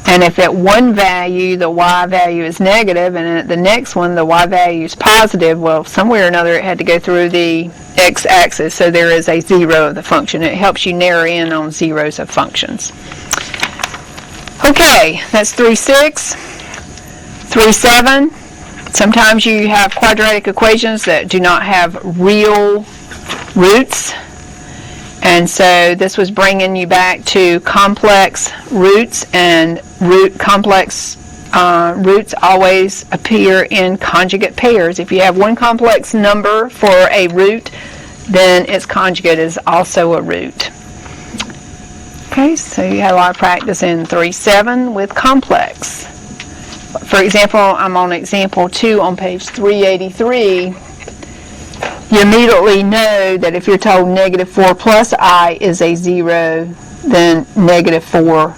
and if at one value the y value is negative and at the next one the y value is positive, well, somewhere or another it had to go through the x-axis, so there is a zero of the function. It helps you narrow in on zeros of functions. Okay, that's 3.6. 3.7. Sometimes you have quadratic equations that do not have real roots. And so this was bringing you back to complex roots, and complex roots always appear in conjugate pairs. If you have one complex number for a root, then its conjugate is also a root. Okay, so you had a lot of practice in 3.7 with complex. For example, I'm on example 2 on page 383. You immediately know that if you're told negative 4 plus I is a 0, then negative 4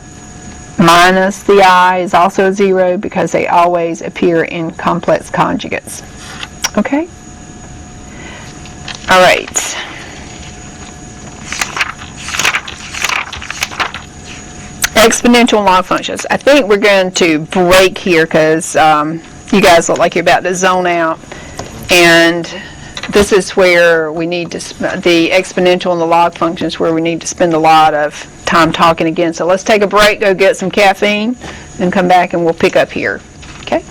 minus the I is also a 0, because they always appear in complex conjugates. Okay? All right. Exponential and log functions. I think we're going to break here because you guys look like you're about to zone out. And this is where we need to, the exponential and the log functions, where we need to spend a lot of time talking again. So let's take a break, go get some caffeine, and come back and we'll pick up here. Okay?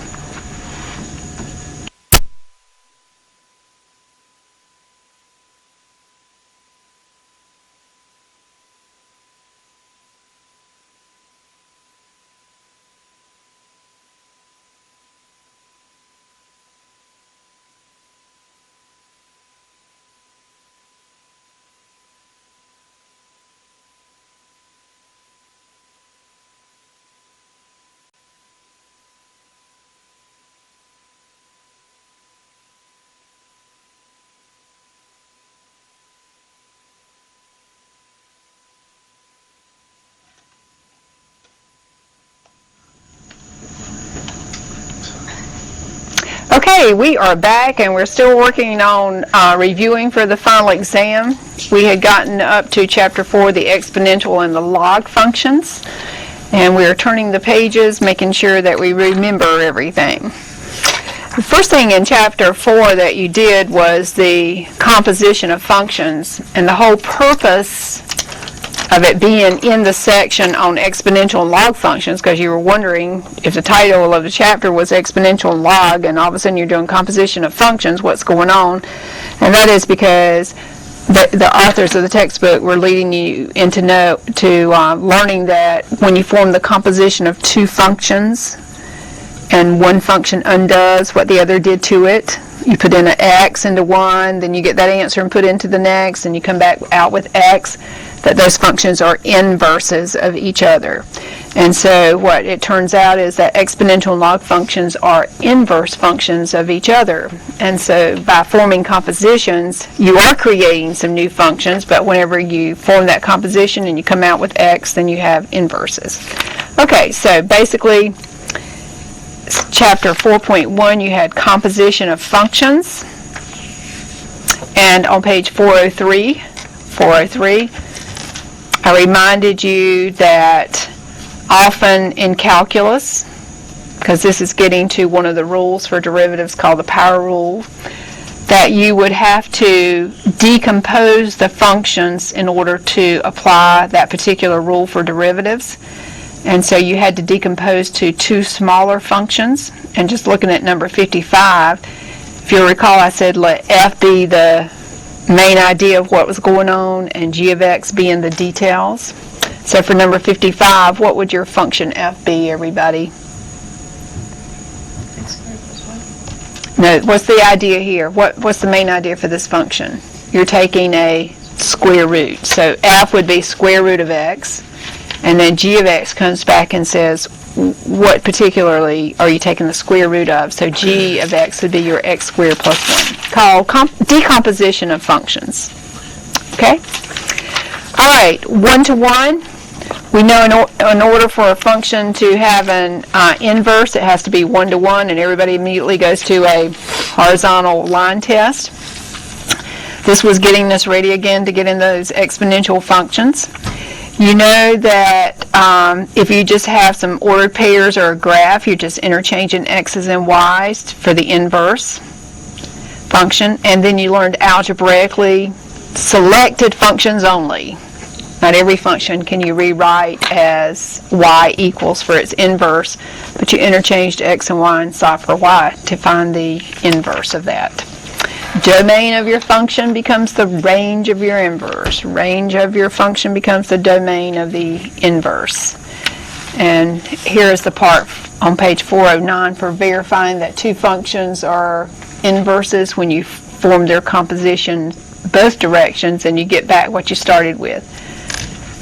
Okay, we are back and we're still working on reviewing for the final exam. We had gotten up to chapter 4, the exponential and the log functions, and we are turning the pages, making sure that we remember everything. The first thing in chapter 4 that you did was the composition of functions, and the whole purpose of it being in the section on exponential and log functions, because you were wondering if the title of the chapter was exponential and log, and all of a sudden you're doing composition of functions, what's going on? And that is because the authors of the textbook were leading you into learning that when you form the composition of two functions, and one function undoes what the other did to it. You put in an x into one, then you get that answer and put into the next, and you come back out with x, that those functions are inverses of each other. And so what it turns out is that exponential and log functions are inverse functions of each other. And so by forming compositions, you are creating some new functions, but whenever you form that composition and you come out with x, then you have inverses. Okay, so basically, chapter 4.1, you had composition of functions. And on page 403, I reminded you that often in calculus, because this is getting to one of the rules for derivatives called the power rule, that you would have to decompose the functions in order to apply that particular rule for derivatives. And so you had to decompose to two smaller functions. And just looking at number 55, if you'll recall, I said let f be the main idea of what was going on and g of x be in the details. So for number 55, what would your function f be, everybody? No, what's the idea here? What's the main idea for this function? You're taking a square root. So f would be square root of x. And then g of x comes back and says, what particularly are you taking the square root of? So g of x would be your x squared plus 1, called decomposition of functions. Okay? All right, one-to-one. We know in order for a function to have an inverse, it has to be one-to-one, and everybody immediately goes to a horizontal line test. This was getting us ready again to get in those exponential functions. You know that if you just have some ordered pairs or a graph, you're just interchanging x's and y's for the inverse function. And then you learned algebraically selected functions only. Not every function can you rewrite as y equals for its inverse, but you interchanged x and y and solve for y to find the inverse of that. Domain of your function becomes the range of your inverse. Range of your function becomes the domain of the inverse. And here is the part on page 409 for verifying that two functions are inverses when you form their composition both directions and you get back what you started with.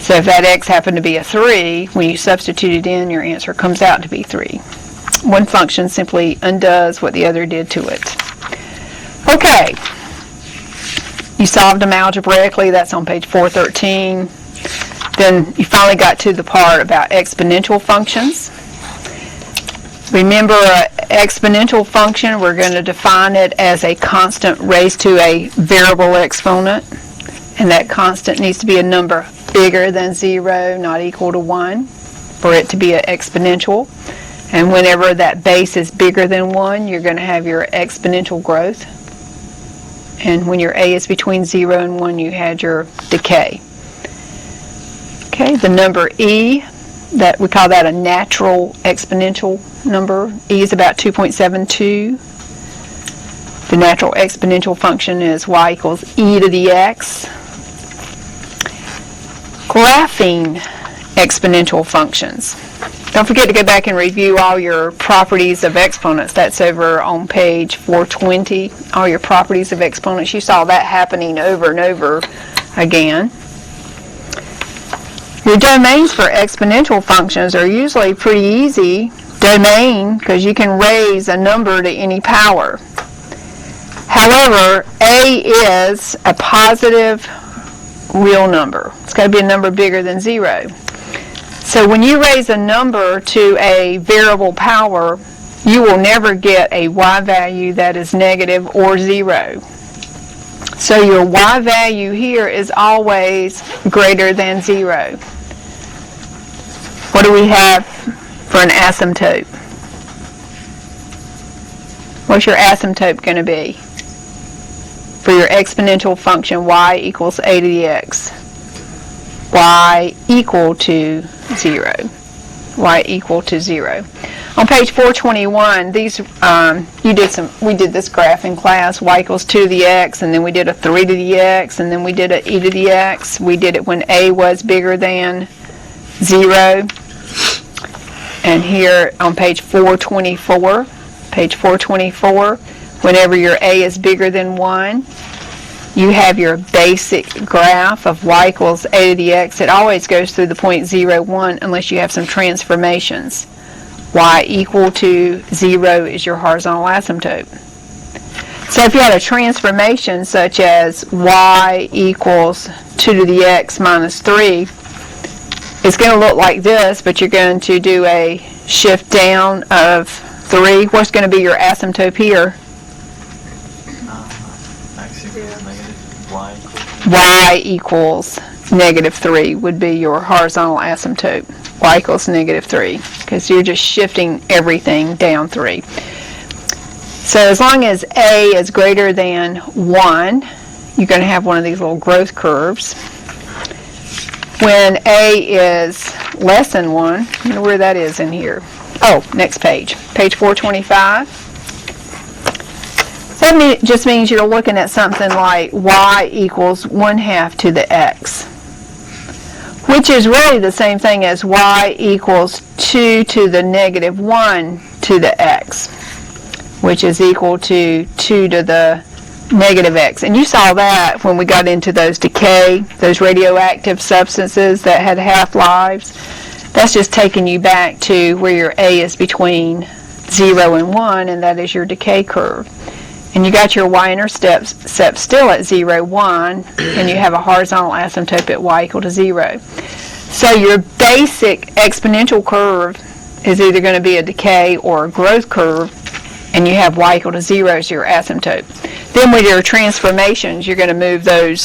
So if that x happened to be a 3, when you substitute it in, your answer comes out to be 3. One function simply undoes what the other did to it. Okay, you solved them algebraically. That's on page 413. Then you finally got to the part about exponential functions. Remember, an exponential function, we're going to define it as a constant raised to a variable exponent. And that constant needs to be a number bigger than 0, not equal to 1, for it to be an exponential. And whenever that base is bigger than 1, you're going to have your exponential growth. And when your a is between 0 and 1, you had your decay. Okay, the number e, that we call that a natural exponential number. E is about 2.72. The natural exponential function is y equals e to the x. Graphing exponential functions. Don't forget to go back and review all your properties of exponents. That's over on page 420, all your properties of exponents. You saw that happening over and over again. Your domains for exponential functions are usually pretty easy. Domain, because you can raise a number to any power. However, a is a positive real number. It's got to be a number bigger than 0. So when you raise a number to a variable power, you will never get a y value that is negative or 0. So your y value here is always greater than 0. What do we have for an asymptote? What's your asymptote going to be? For your exponential function, y equals a to the x. Y equal to 0. Y equal to 0. On page 421, these we did this graph in class. Y equals 2 to the x, and then we did a 3 to the x, and then we did a e to the x. We did it when a was bigger than 0. And here on page 424, whenever your a is bigger than 1, you have your basic graph of y equals a to the x. It always goes through the point 0, 1 unless you have some transformations. Y equal to 0 is your horizontal asymptote. So if you had a transformation such as y equals 2 to the x minus 3, it's going to look like this, but you're going to do a shift down of 3. What's going to be your asymptote here? Y equals negative 3 would be your horizontal asymptote. Y equals negative 3, because you're just shifting everything down 3. So as long as a is greater than 1, you're going to have one of these little growth curves. When a is less than 1, I don't know where that is in here. Oh, next page. Page 425. That just means you're looking at something like y equals 1/2 to the x, which is really the same thing as y equals 2 to the negative 1 to the x, which is equal to 2 to the negative x. And you saw that when we got into those decay, those radioactive substances that had half-lives. That's just taking you back to where your a is between 0 and 1, and that is your decay curve. And you got your y-intercept still at 0, 1, and you have a horizontal asymptote at y equal to 0. So your basic exponential curve is either going to be a decay or a growth curve, and you have y equal to 0 as your asymptote. Then with your transformations, you're going to move that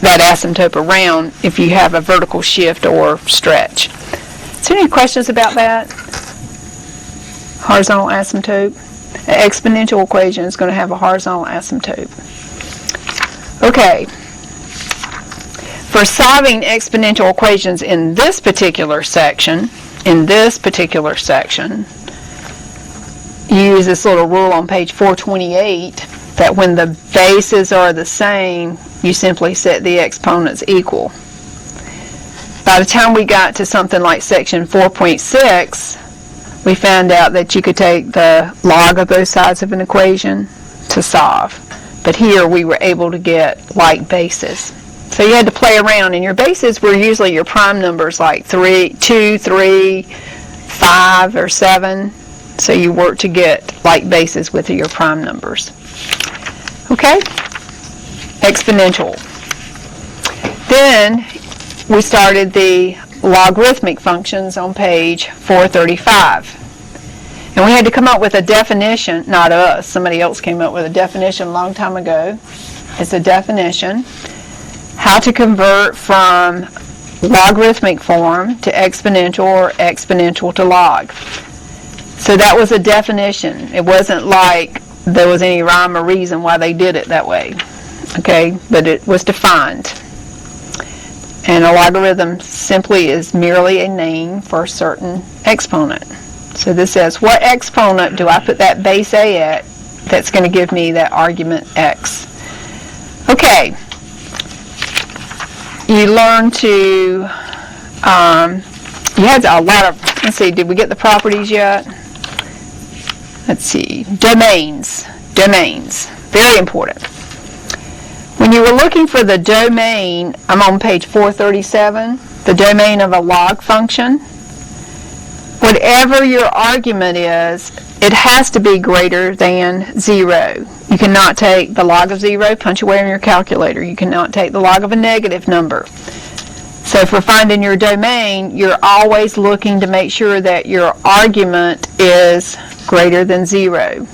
asymptote around if you have a vertical shift or stretch. Is there any questions about that? Horizontal asymptote. An exponential equation is going to have a horizontal asymptote. Okay. For solving exponential equations in this particular section, you use this little rule on page 428 that when the bases are the same, you simply set the exponents equal. By the time we got to something like section 4.6, we found out that you could take the log of both sides of an equation to solve. But here we were able to get like bases. So you had to play around, and your bases were usually your prime numbers like 2, 3, 5, or 7. So you work to get like bases with your prime numbers. Okay? Exponential. Then we started the logarithmic functions on page 435. And we had to come up with a definition, not us, somebody else came up with a definition a long time ago. It's a definition, how to convert from logarithmic form to exponential or exponential to log. So that was a definition. It wasn't like there was any rhyme or reason why they did it that way. Okay, but it was defined. And a logarithm simply is merely a name for a certain exponent. So this says, what exponent do I put that base a at that's going to give me that argument x? Okay. You learn to, you had a lot of, let's see, did we get the properties yet? Let's see, domains, very important. When you were looking for the domain, I'm on page 437, the domain of a log function. Whatever your argument is, it has to be greater than 0. You cannot take the log of 0, punch away on your calculator. You cannot take the log of a negative number. So if we're finding your domain, you're always looking to make sure that your argument is greater than 0.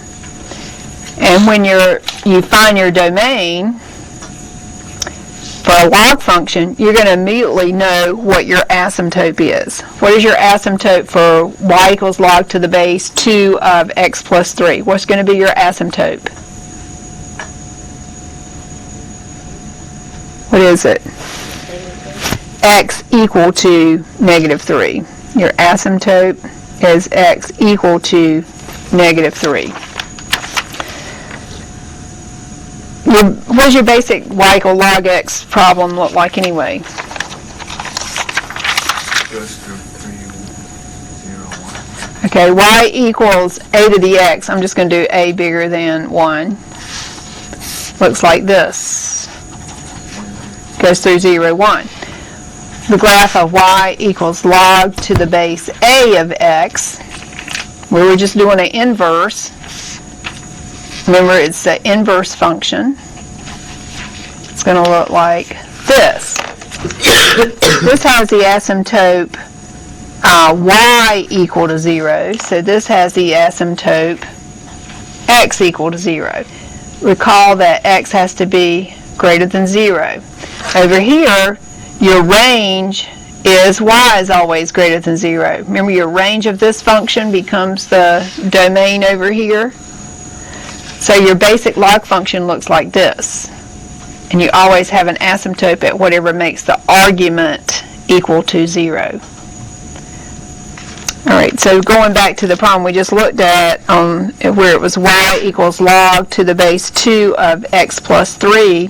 And when you find your domain for a log function, you're going to immediately know what your asymptote is. What is your asymptote for y equals log to the base 2 of x plus 3? What's going to be your asymptote? What is it? X equal to negative 3. Your asymptote is x equal to negative 3. What does your basic y equal log x problem look like anyway? Goes through 3, 0, Okay, y equals a to the x. I'm just going to do a bigger than 1. Looks like this. Goes through 0, 1. The graph of y equals log to the base a of x. We were just doing an inverse. Remember, it's the inverse function. It's going to look like this. This has the asymptote y equal to 0, so this has the asymptote x equal to 0. Recall that x has to be greater than 0. Over here, your range is y is always greater than 0. Remember, your range of this function becomes the domain over here. So your basic log function looks like this. And you always have an asymptote at whatever makes the argument equal to 0. All right, so going back to the problem we just looked at, where it was y equals log to the base 2 of x plus 3,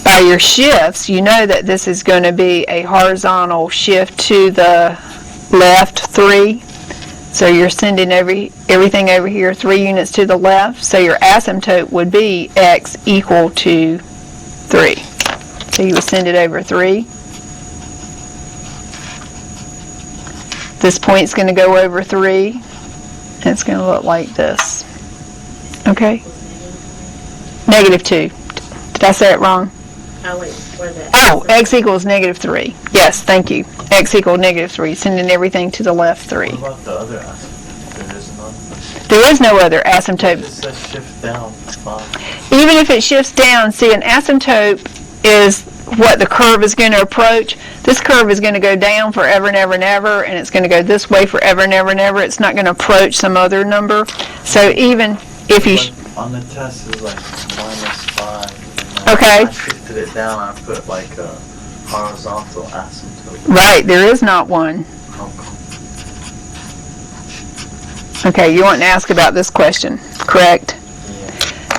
by your shifts, you know that this is going to be a horizontal shift to the left 3. So you're sending everything over here 3 units to the left. So your asymptote would be x equal to 3. So you would send it over 3. This point's going to go over 3, and it's going to look like this. Okay? Negative 2. Did I say it wrong? Oh, wait, for the Oh, x equals negative 3. Yes, thank you. X equals negative 3, sending everything to the left 3. What about the other asymptote? There is none. There is no other It asymptote. says shift down 5. Even if it shifts down, see, an asymptote is what the curve is going to approach. This curve is going to go down forever and ever and ever, and it's going to go this way forever and ever and ever. It's not going to approach some other number. So even if you... But on the test, it's like -5. Okay. I shifted it down, I put like a horizontal asymptote. Right, there is not one. How come? Okay, you want to ask about this question, correct? Yeah.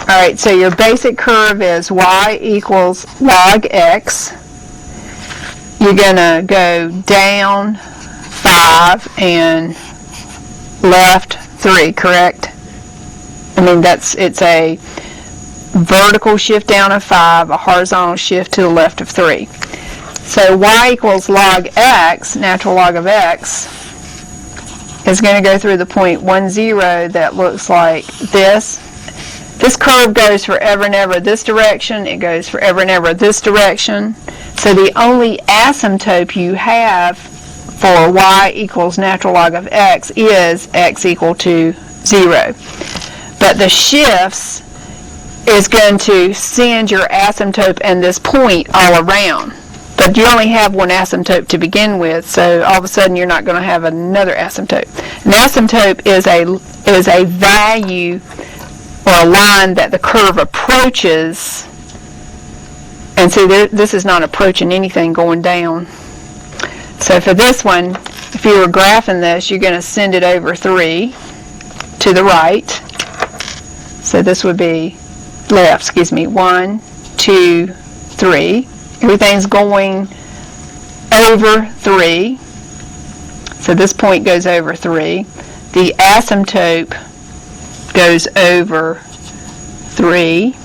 All right, so your basic curve is y equals log x. You're going to go down 5 and left 3, correct? I mean, it's a vertical shift down of 5, a horizontal shift to the left of 3. So y equals log x, natural log of x, is going to go through the point 1, 0 that looks like this. This curve goes forever and ever this direction. It goes forever and ever this direction. So the only asymptote you have for y equals natural log of x is x equal to 0. But the shifts is going to send your asymptote and this point all around. But you only have one asymptote to begin with, so all of a sudden you're not going to have another asymptote. An asymptote is a value or a line that the curve approaches, and so this is not approaching anything going down. So for this one, if you were graphing this, you're going to send it over 3 to the right. So this would be left, 1, 2, 3. Everything's going over 3. So this point goes over 3. The asymptote goes over 3.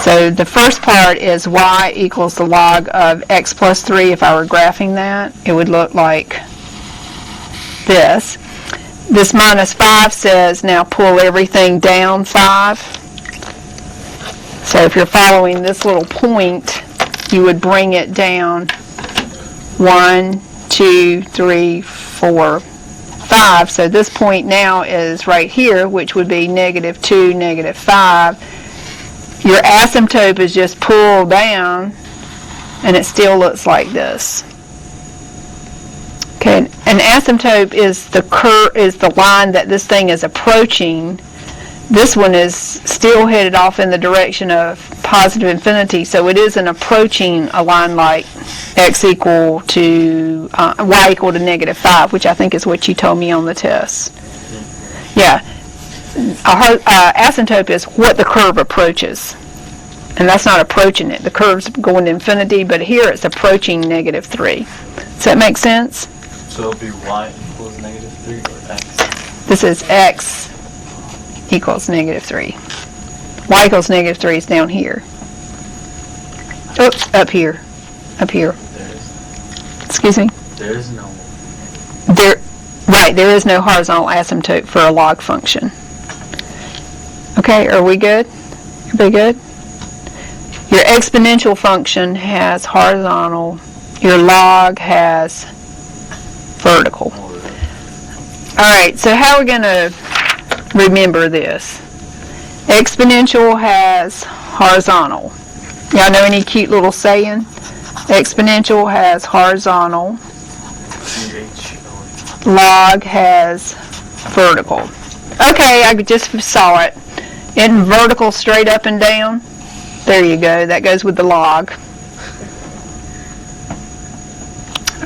So the first part is y equals the log of x plus 3. If I were graphing that, it would look like this. This -5 says now pull everything down 5. So if you're following this little point, you would bring it down 1, 2, 3, 4, 5. So this point now is right here, which would be -2, -5. Your asymptote is just pulled down, and it still looks like this. Okay, an asymptote is the line that this thing is approaching. This one is still headed off in the direction of positive infinity, so it isn't approaching a line like x equal to y equal to -5, which I think is what you told me on the test. Yeah, asymptote is what the curve approaches, and that's not approaching it. The curve's going to infinity, but here it's approaching -3. Does that make sense? So it'll be y equals This is x equals negative 3. Y equals negative 3 is down here. Oops, up here. Up here. Excuse me? There is no. Right, there is no horizontal asymptote for a log function. Okay, are we good? Everybody good? Your exponential function has horizontal. Your log has vertical. All right, so how are we going to remember this? Exponential has horizontal. Y'all know any cute little saying? Exponential has horizontal. Log has vertical. Okay, I just saw it. Isn't vertical straight up and down? There you go. That goes with the log.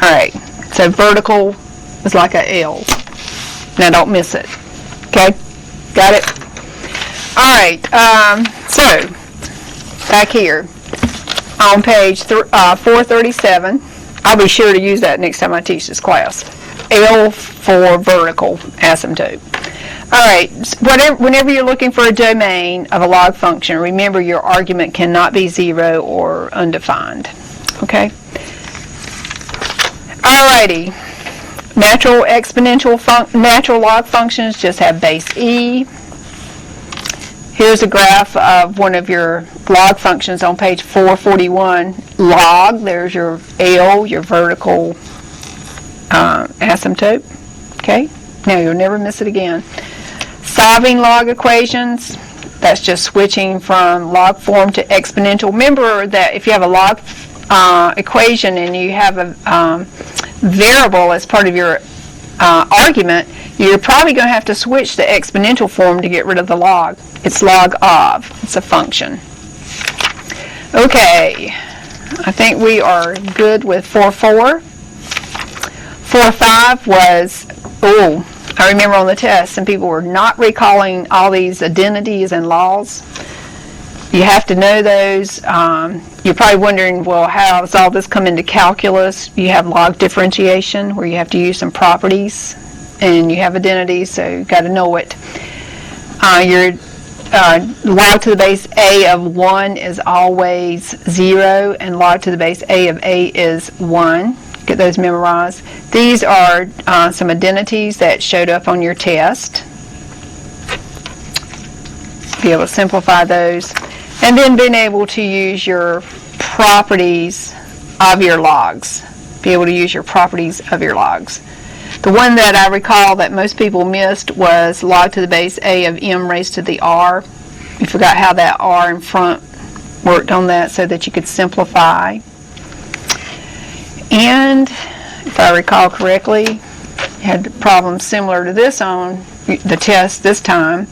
All right, so vertical is like a L. Now don't miss it. Okay, got it? All right, so back here on page 437, I'll be sure to use that next time I teach this class. L for vertical asymptote. All right, whenever you're looking for a domain of a log function, remember your argument cannot be 0 or undefined. Okay? Alrighty. Natural log functions just have base E. Here's a graph of one of your log functions on page 441. Log, there's your L, your vertical asymptote. Okay? Now you'll never miss it again. Solving log equations, that's just switching from log form to exponential. Remember that if you have a log equation and you have a variable as part of your argument, you're probably going to have to switch to exponential form to get rid of the log. It's log of. It's a function. Okay, I think we are good with 4.4. 4.5 was, I remember on the test some people were not recalling all these identities and laws. You have to know those. You're probably wondering, well, how does all this come into calculus? You have log differentiation where you have to use some properties, and you have identities, so you've got to know it. Your log to the base A of 1 is always 0, and log to the base A of A is 1. Get those memorized. These are some identities that showed up on your test. Be able to simplify those. And then being able to use your properties of your logs. Be able to use your properties of your logs. The one that I recall that most people missed was log to the base A of m raised to the r. You forgot how that r in front worked on that so that you could simplify. And if I recall correctly, you had problems similar to this on the test this time.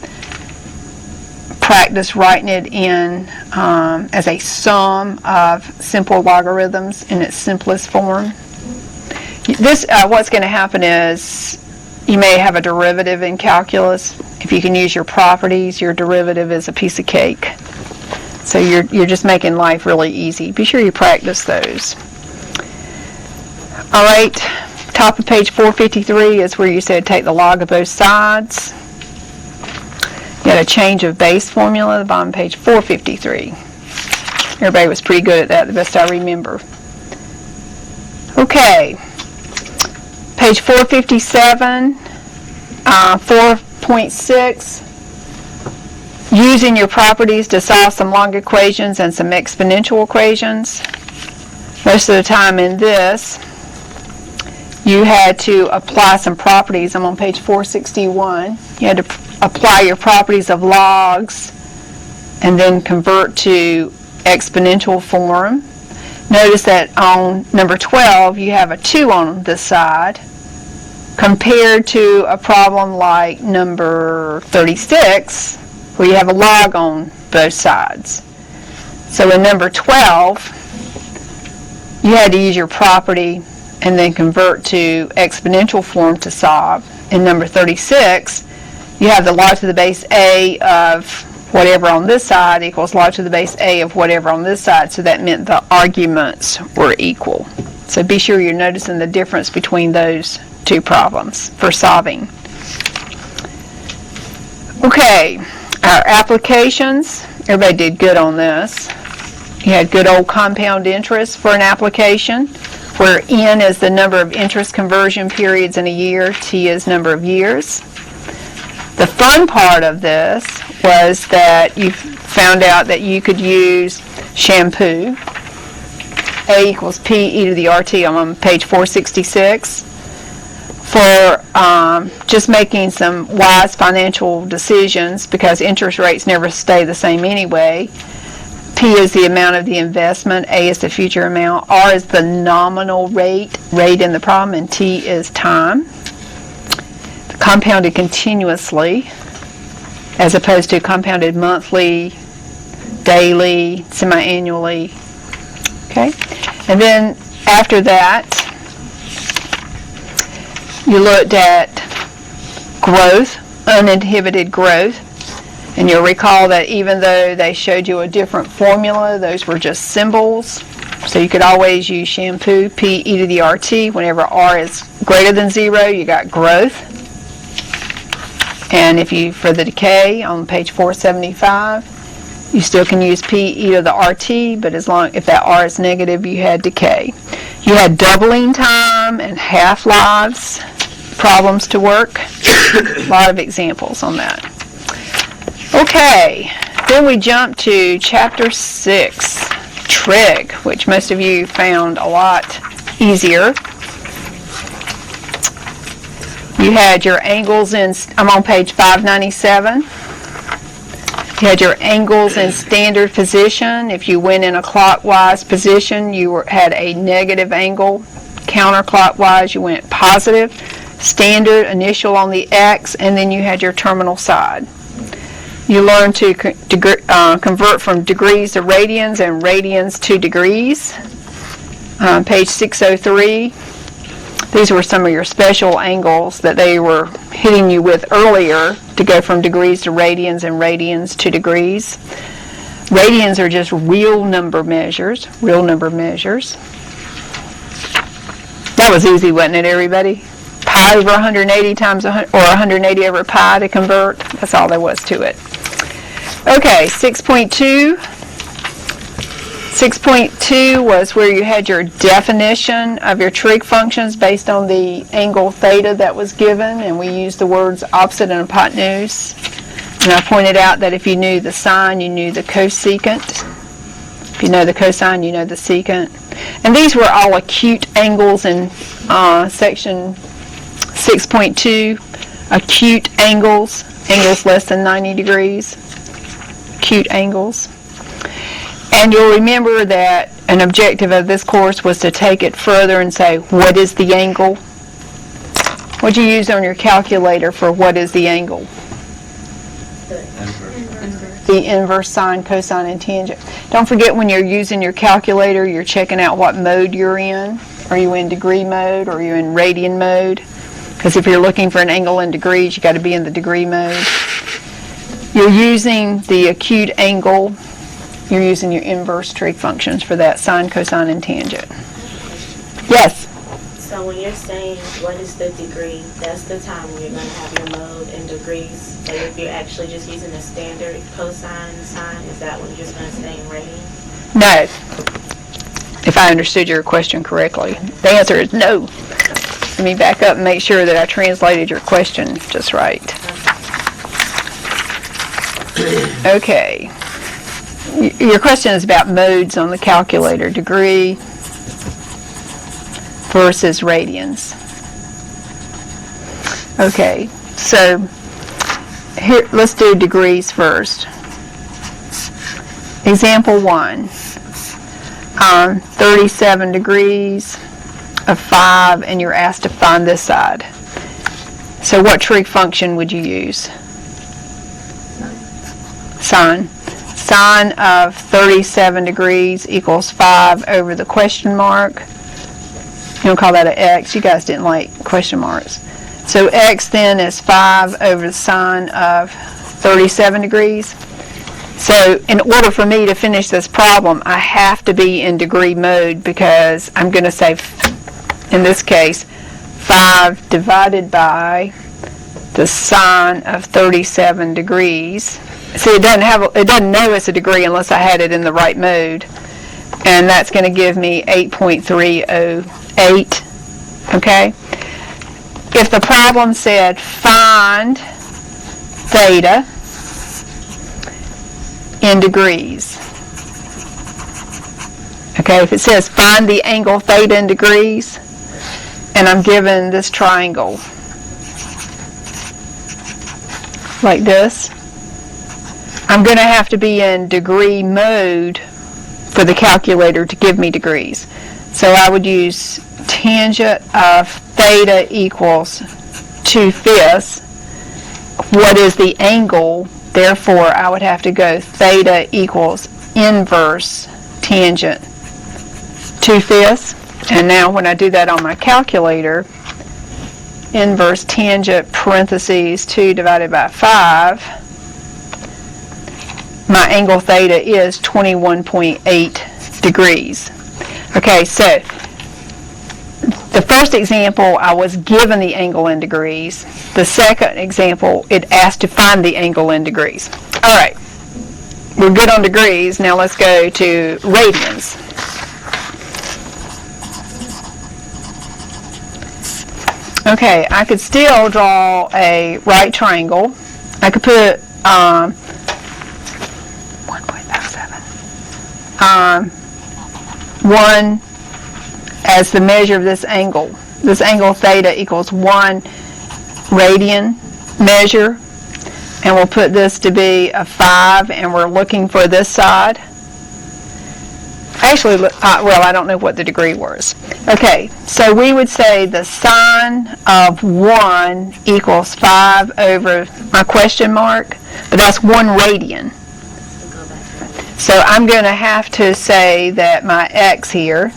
Practice writing it in as a sum of simple logarithms in its simplest form. This, what's going to happen is you may have a derivative in calculus. If you can use your properties, your derivative is a piece of cake. So you're just making life really easy. Be sure you practice those. All right, top of page 453 is where you said take the log of both sides. You had a change of base formula, the bottom of page 453. Everybody was pretty good at that, the best I remember. Okay, page 457, 4.6. Using your properties to solve some log equations and some exponential equations. Most of the time in this, you had to apply some properties. I'm on page 461. You had to apply your properties of logs and then convert to exponential form. Notice that on number 12, you have a 2 on this side compared to a problem like number 36, where you have a log on both sides. So in number 12, you had to use your property and then convert to exponential form to solve. In number 36, you have the log to the base A of whatever on this side equals log to the base A of whatever on this side, so that meant the arguments were equal. So be sure you're noticing the difference between those two problems for solving. Okay, our applications, everybody did good on this. You had good old compound interest for an application, where N is the number of interest conversion periods in a year, T is number of years. The fun part of this was that you found out that you could use shampoo. A equals P e to the RT. I'm on page 466. For just making some wise financial decisions, because interest rates never stay the same anyway. P is the amount of the investment, A is the future amount, R is the nominal rate in the problem, and T is time. Compounded continuously, as opposed to compounded monthly, daily, semi-annually. Okay? And then after that, you looked at growth, uninhibited growth, and you'll recall that even though they showed you a different formula, those were just symbols. So you could always use shampoo, P e to the RT. Whenever R is greater than 0, you got growth. And if you, for the decay on page 475, you still can use P e to the RT, but if that R is negative, you had decay. You had doubling time and half-lives problems to work. A lot of examples on that. Okay, then we jump to chapter 6, trig, which most of you found a lot easier. You had your angles in, I'm on page 597. You had your angles in standard position. If you went in a clockwise position, you had a negative angle. Counterclockwise, you went positive. Standard, initial on the X, and then you had your terminal side. You learned to convert from degrees to radians and radians to degrees. Page 603. These were some of your special angles that they were hitting you with earlier to go from degrees to radians and radians to degrees. Radians are just real number measures. That was easy, wasn't it, everybody? Pi over 180 times, or 180 over pi to convert. That's all there was to it. Okay, 6.2. 6.2 was where you had your definition of your trig functions based on the angle theta that was given, and we used the words opposite and hypotenuse. And I pointed out that if you knew the sine, you knew the cosecant. If you know the cosine, you know the secant. And these were all acute angles in section 6.2. Acute angles, angles less than 90 degrees. Acute angles. And you'll remember that an objective of this course was to take it further and say, what is the angle? What'd you use on your calculator for what is the angle? The inverse, sine, cosine, and tangent. Don't forget, when you're using your calculator, you're checking out what mode you're in. Are you in degree mode, or are you in radian mode? Because if you're looking for an angle in degrees, you got to be in the degree mode. You're using the acute angle. You're using your inverse trig functions for that, sine, cosine, and tangent. Yes? So when you're saying what is the degree, that's the time when you're going to have your mode in degrees. But if you're actually just using a standard cosine, sine, is that when you're just going to stay in radian? No. If I understood your question correctly. The answer is no. Let me back up and make sure that I translated your question just right. Okay. Your question is about modes on the calculator, degree versus radians. Okay, so here, let's do degrees first. Example 1, 37 degrees of 5, and you're asked to find this side. So what trig function would you use? Sine. Sine of 37 degrees equals 5 over the question mark. You don't call that an x. You guys didn't like question marks. So x then is 5 over the sine of 37 degrees. So in order for me to finish this problem, I have to be in degree mode, because I'm going to say, in this case, 5 divided by the sine of 37 degrees. See, it doesn't know it's a degree unless I had it in the right mode. And that's going to give me 8.308, okay? If the problem said find theta in degrees, okay, if it says find the angle theta in degrees, and I'm given this triangle like this, I'm going to have to be in degree mode for the calculator to give me degrees. So I would use tangent of theta equals 2/5. What is the angle? Therefore, I would have to go theta equals inverse tangent 2/5. And now when I do that on my calculator, inverse tangent parentheses 2 divided by 5, my angle theta is 21.8 degrees. Okay, so the first example, I was given the angle in degrees. The second example, it asked to find the angle in degrees. All right, we're good on degrees. Now let's go to radians. Okay, I could still draw a right triangle. I could put 1.57. 1 as the measure of this angle. This angle theta equals 1 radian measure. And we'll put this to be a 5, and we're looking for this side. Actually, well, I don't know what the degree was. Okay, so we would say the sine of 1 equals 5 over my question mark, but that's 1 radian. So I'm going to have to say that my x here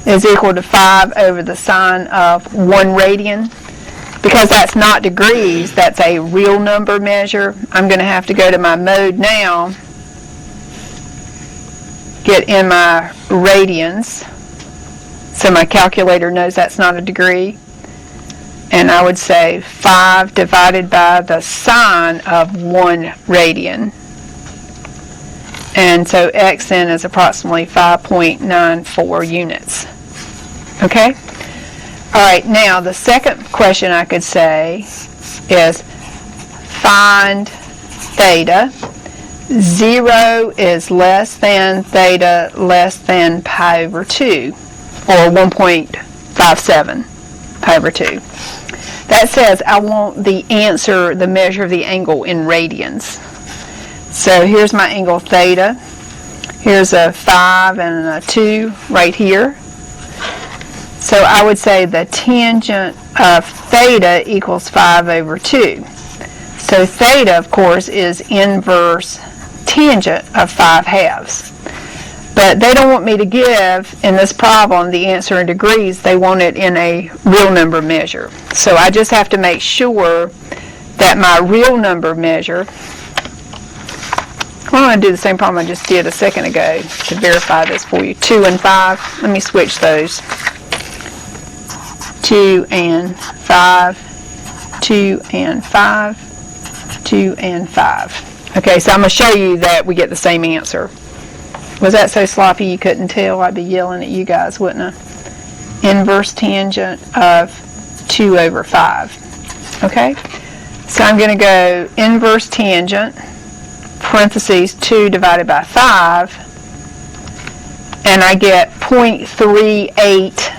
is equal to 5 over the sine of 1 radian. Because that's not degrees, that's a real number measure, I'm going to have to go to my mode now, get in my radians, so my calculator knows that's not a degree, and I would say 5 divided by the sine of 1 radian. And so x then is approximately 5.94 units. Okay? All right, now the second question I could say is find theta. 0 is less than theta less than pi over 2, or 1.57 pi over 2. That says I want the answer, the measure of the angle in radians. So here's my angle theta. Here's a 5 and a 2 right here. So I would say the tangent of theta equals 5 over 2. So theta, of course, is inverse tangent of 5/2. But they don't want me to give, in this problem, the answer in degrees. They want it in a real number measure. So I just have to make sure that my real number measure, I'm going to do the same problem I just did a second ago to verify this for you. 2 and 5. Let me switch those. 2 and 5, 2 and 5, 2 and 5. Okay, so I'm going to show you that we get the same answer. Was that so sloppy you couldn't tell? I'd be yelling at you guys, wouldn't I? Inverse tangent of 2 over 5. Okay, so I'm going to go inverse tangent, parentheses 2 divided by 5, and I get 0.38,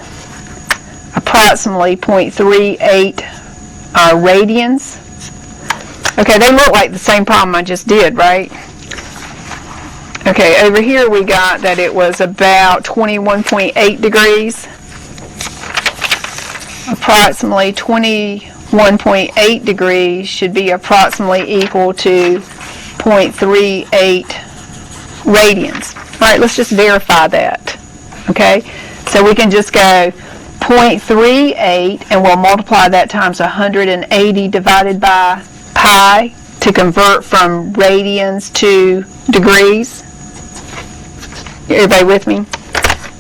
approximately 0.38 radians. Okay, they look like the same problem I just did, right? Okay, over here we got that it was about 21.8 degrees. Approximately 21.8 degrees should be approximately equal to 0.38 radians. All right, let's just verify that. Okay, so we can just go 0.38, and we'll multiply that times 180 divided by pi to convert from radians to degrees. Everybody with me?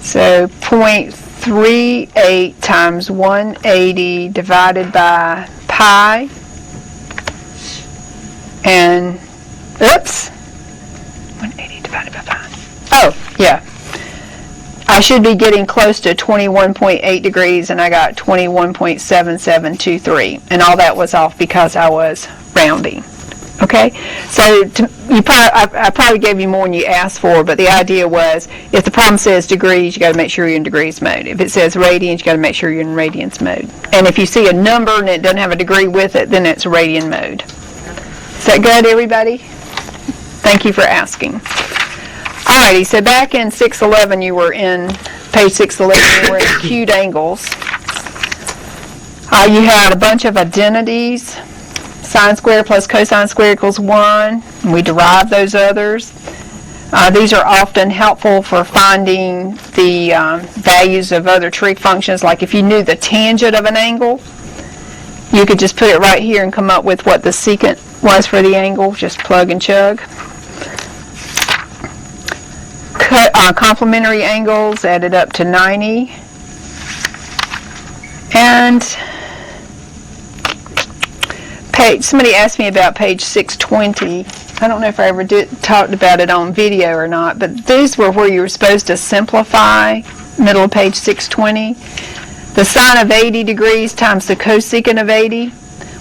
So 0.38 times 180 divided by pi pi, and, oops, 180 divided by pi. Oh, yeah. I should be getting close to 21.8 degrees, and I got 21.7723, and all that was off because I was rounding. Okay, so I probably gave you more than you asked for, but the idea was if the problem says degrees, you got to make sure you're in degrees mode. If it says radians, you got to make sure you're in radians mode. And if you see a number and it doesn't have a degree with it, then it's radian mode. Is that good, everybody? Thank you for asking. Alrighty, so back in 611, you were in page 611, you were in acute angles. You had a bunch of identities. Sine squared plus cosine squared equals 1. And we derived those others. These are often helpful for finding the values of other trig functions. Like if you knew the tangent of an angle, you could just put it right here and come up with what the secant was for the angle. Just plug and chug. Complementary angles added up to 90. And somebody asked me about page 620. I don't know if I ever talked about it on video or not, but these were where you were supposed to simplify, middle of page 620. The sine of 80 degrees times the cosecant of 80.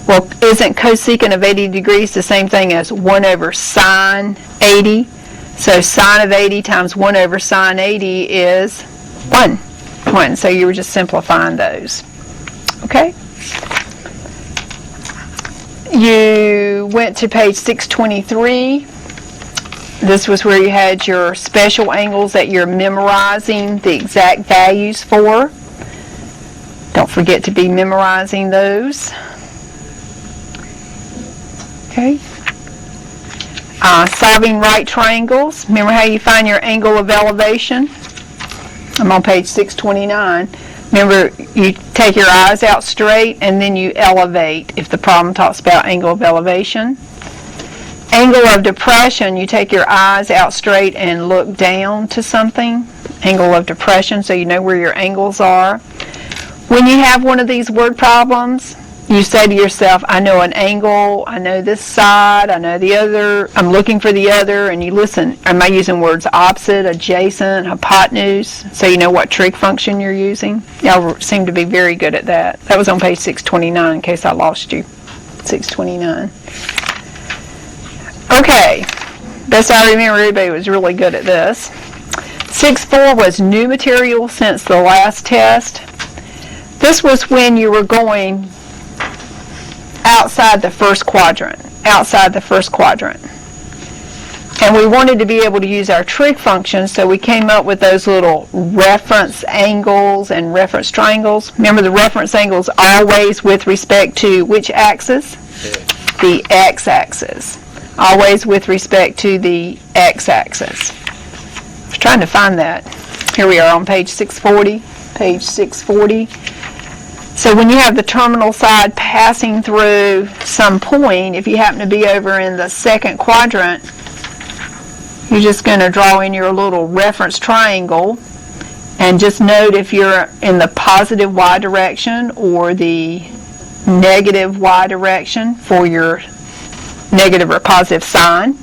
Well, isn't cosecant of 80 degrees the same thing as 1 over sine 80? So sine of 80 times 1 over sine 80 is 1. So you were just simplifying those. Okay? You went to page 623. This was where you had your special angles that you're memorizing the exact values for. Don't forget to be memorizing those. Okay. Solving right triangles. Remember how you find your angle of elevation? I'm on page 629. Remember, you take your eyes out straight and then you elevate if the problem talks about angle of elevation. Angle of depression, you take your eyes out straight and look down to something. Angle of depression, so you know where your angles are. When you have one of these word problems, you say to yourself, I know an angle, I know this side, I know the other, I'm looking for the other, and you listen. Am I using words opposite, adjacent, hypotenuse, so you know what trig function you're using? Y'all seem to be very good at that. That was on page 629 in case I lost you. 629. Okay, best I remember, everybody was really good at this. 6.4 was new material since the last test. This was when you were going outside the first quadrant. And we wanted to be able to use our trig functions, so we came up with those little reference angles and reference triangles. Remember, the reference angles always with respect to which axis? The x-axis. Always with respect to the x-axis. I was trying to find that. Here we are on page 640. Page 640. So when you have the terminal side passing through some point, if you happen to be over in the second quadrant, you're just going to draw in your little reference triangle and just note if you're in the positive y direction or the negative y direction for your negative or positive sign.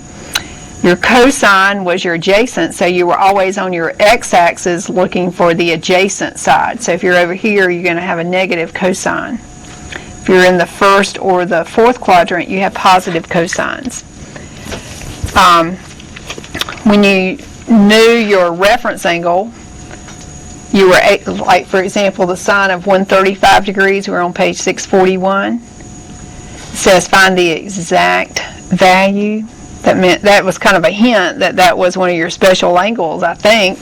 Your cosine was your adjacent, so you were always on your x-axis looking for the adjacent side. So if you're over here, you're going to have a negative cosine. If you're in the first or the fourth quadrant, you have positive cosines. When you knew your reference angle, you were, like for example, the sine of 135 degrees, we're on page 641. It says find the exact value. That was kind of a hint that that was one of your special angles, I think.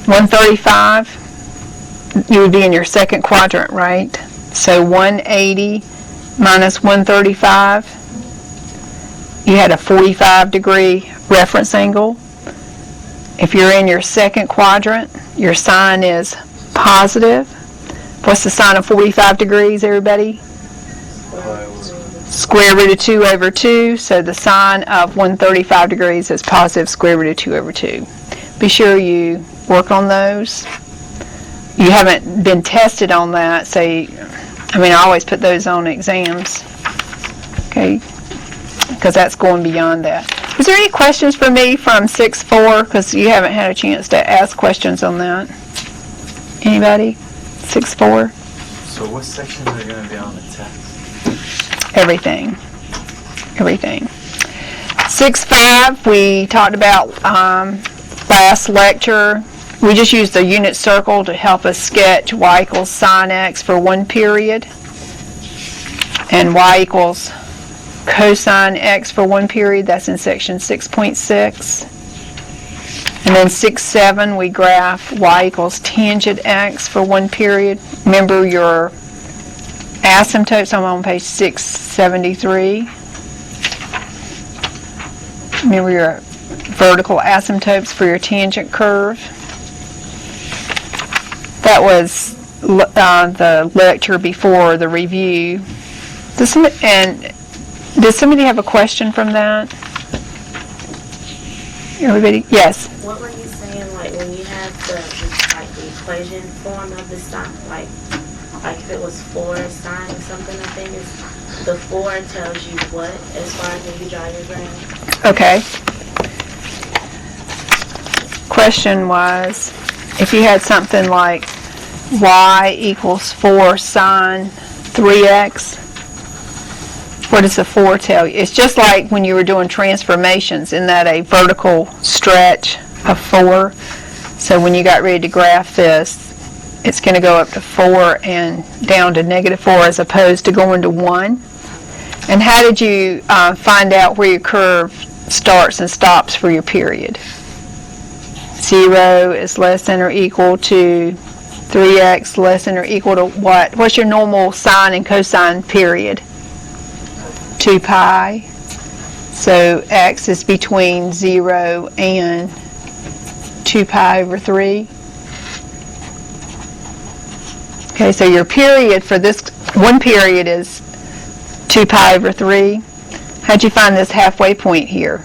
135, you would be in your second quadrant, right? So 180 minus 135, you had a 45 degree reference angle. If you're in your second quadrant, your sine is positive. What's the sine of 45 degrees, everybody? Square root of 2 over 2, so the sine of 135 degrees is positive square root of 2 over 2. Be sure you work on those. You haven't been tested on that, so I mean, I always put those on exams, okay, because that's going beyond that. Is there any questions for me from 6-4? Because you haven't had a chance to ask questions on that. Anybody? 6-4? So what sections are going to be on the test? Everything. 6-5, we talked about last lecture. We just used the unit circle to help us sketch y equals sine x for one period and y equals cosine x for one period. That's in section 6.6. And then 6-7, we graph y equals tangent x for one period. Remember your asymptotes, I'm on page 673. Remember your vertical asymptotes for your tangent curve. That was the lecture before the review. Does somebody have a question from that? Everybody? Yes. What were you saying, like, when you have the equation form of the sine, like if it was 4 sine or something, I think is the 4 tells you what as far as when you draw your graph? Okay. Question was, if you had something like y equals 4 sine 3x, what does the 4 tell you? It's just like when you were doing transformations. Isn't that a vertical stretch of 4? So when you got ready to graph this, it's going to go up to 4 and down to -4 as opposed to going to 1. And how did you find out where your curve starts and stops for your period? 0 is less than or equal to 3x less than or equal to what? What's your normal sine and cosine period? 2 pi. So x is between 0 and 2 pi over 3. Okay, so your period for this one period is 2 pi over 3. How'd you find this halfway point here?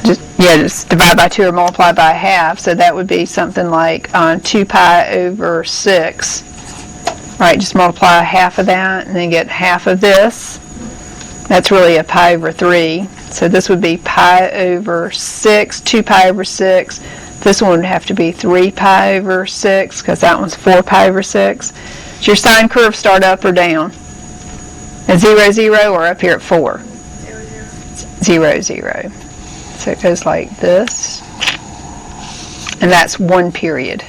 Just divide by 2 or multiply by half, so that would be something like 2 pi over 6. Right, just multiply half of that and then get half of this. That's really a pi over 3. So this would be pi over 6, 2 pi over 6. This one would have to be 3 pi over 6 because that one's 4 pi over 6. Does your sine curve start up or down? At 0, 0 or up here at 4? 0, 0. So it goes like this. And that's one period.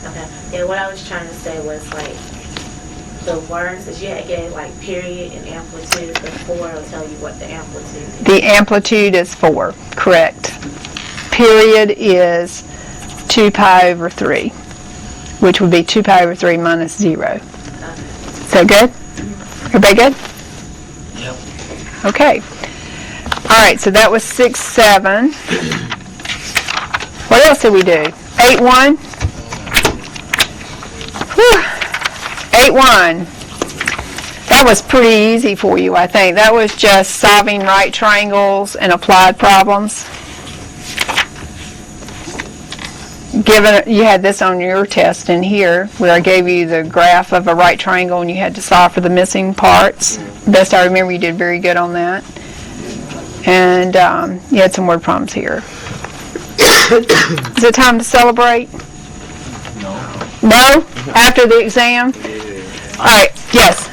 Okay. Yeah, what I was trying to say was like the words that you had gave like period and amplitude, the 4 will tell you what the amplitude is. The amplitude is 4, correct. Period is 2 pi over 3, which would be 2 pi over 3 minus 0. Is that good? Everybody good? Yep. Okay. All right, so that was 6-7. What else did we do? 8-1? 8-1. That was pretty easy for you, I think. That was just solving right triangles and applied problems. Given you had this on your test in here, where I gave you the graph of a right triangle and you had to solve for the missing parts. Best I remember, you did very good on that. And you had some word problems here. Is it time to celebrate? No. No? After the exam? All right, yes.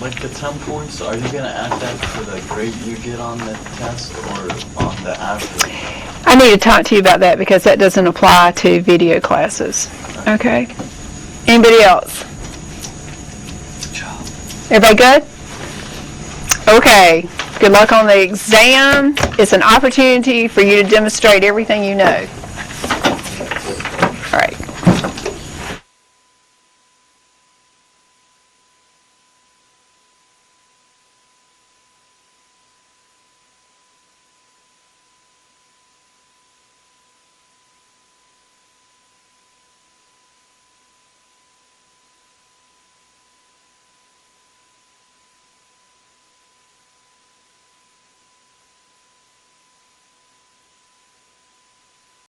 Like the 10 points, are you gonna add that for the grade you get on the test or on the average? I need to talk to you about that because that doesn't apply to video classes. Okay? Anybody else? Everybody good? Okay. Good luck on the exam. It's an opportunity for you to demonstrate everything you know.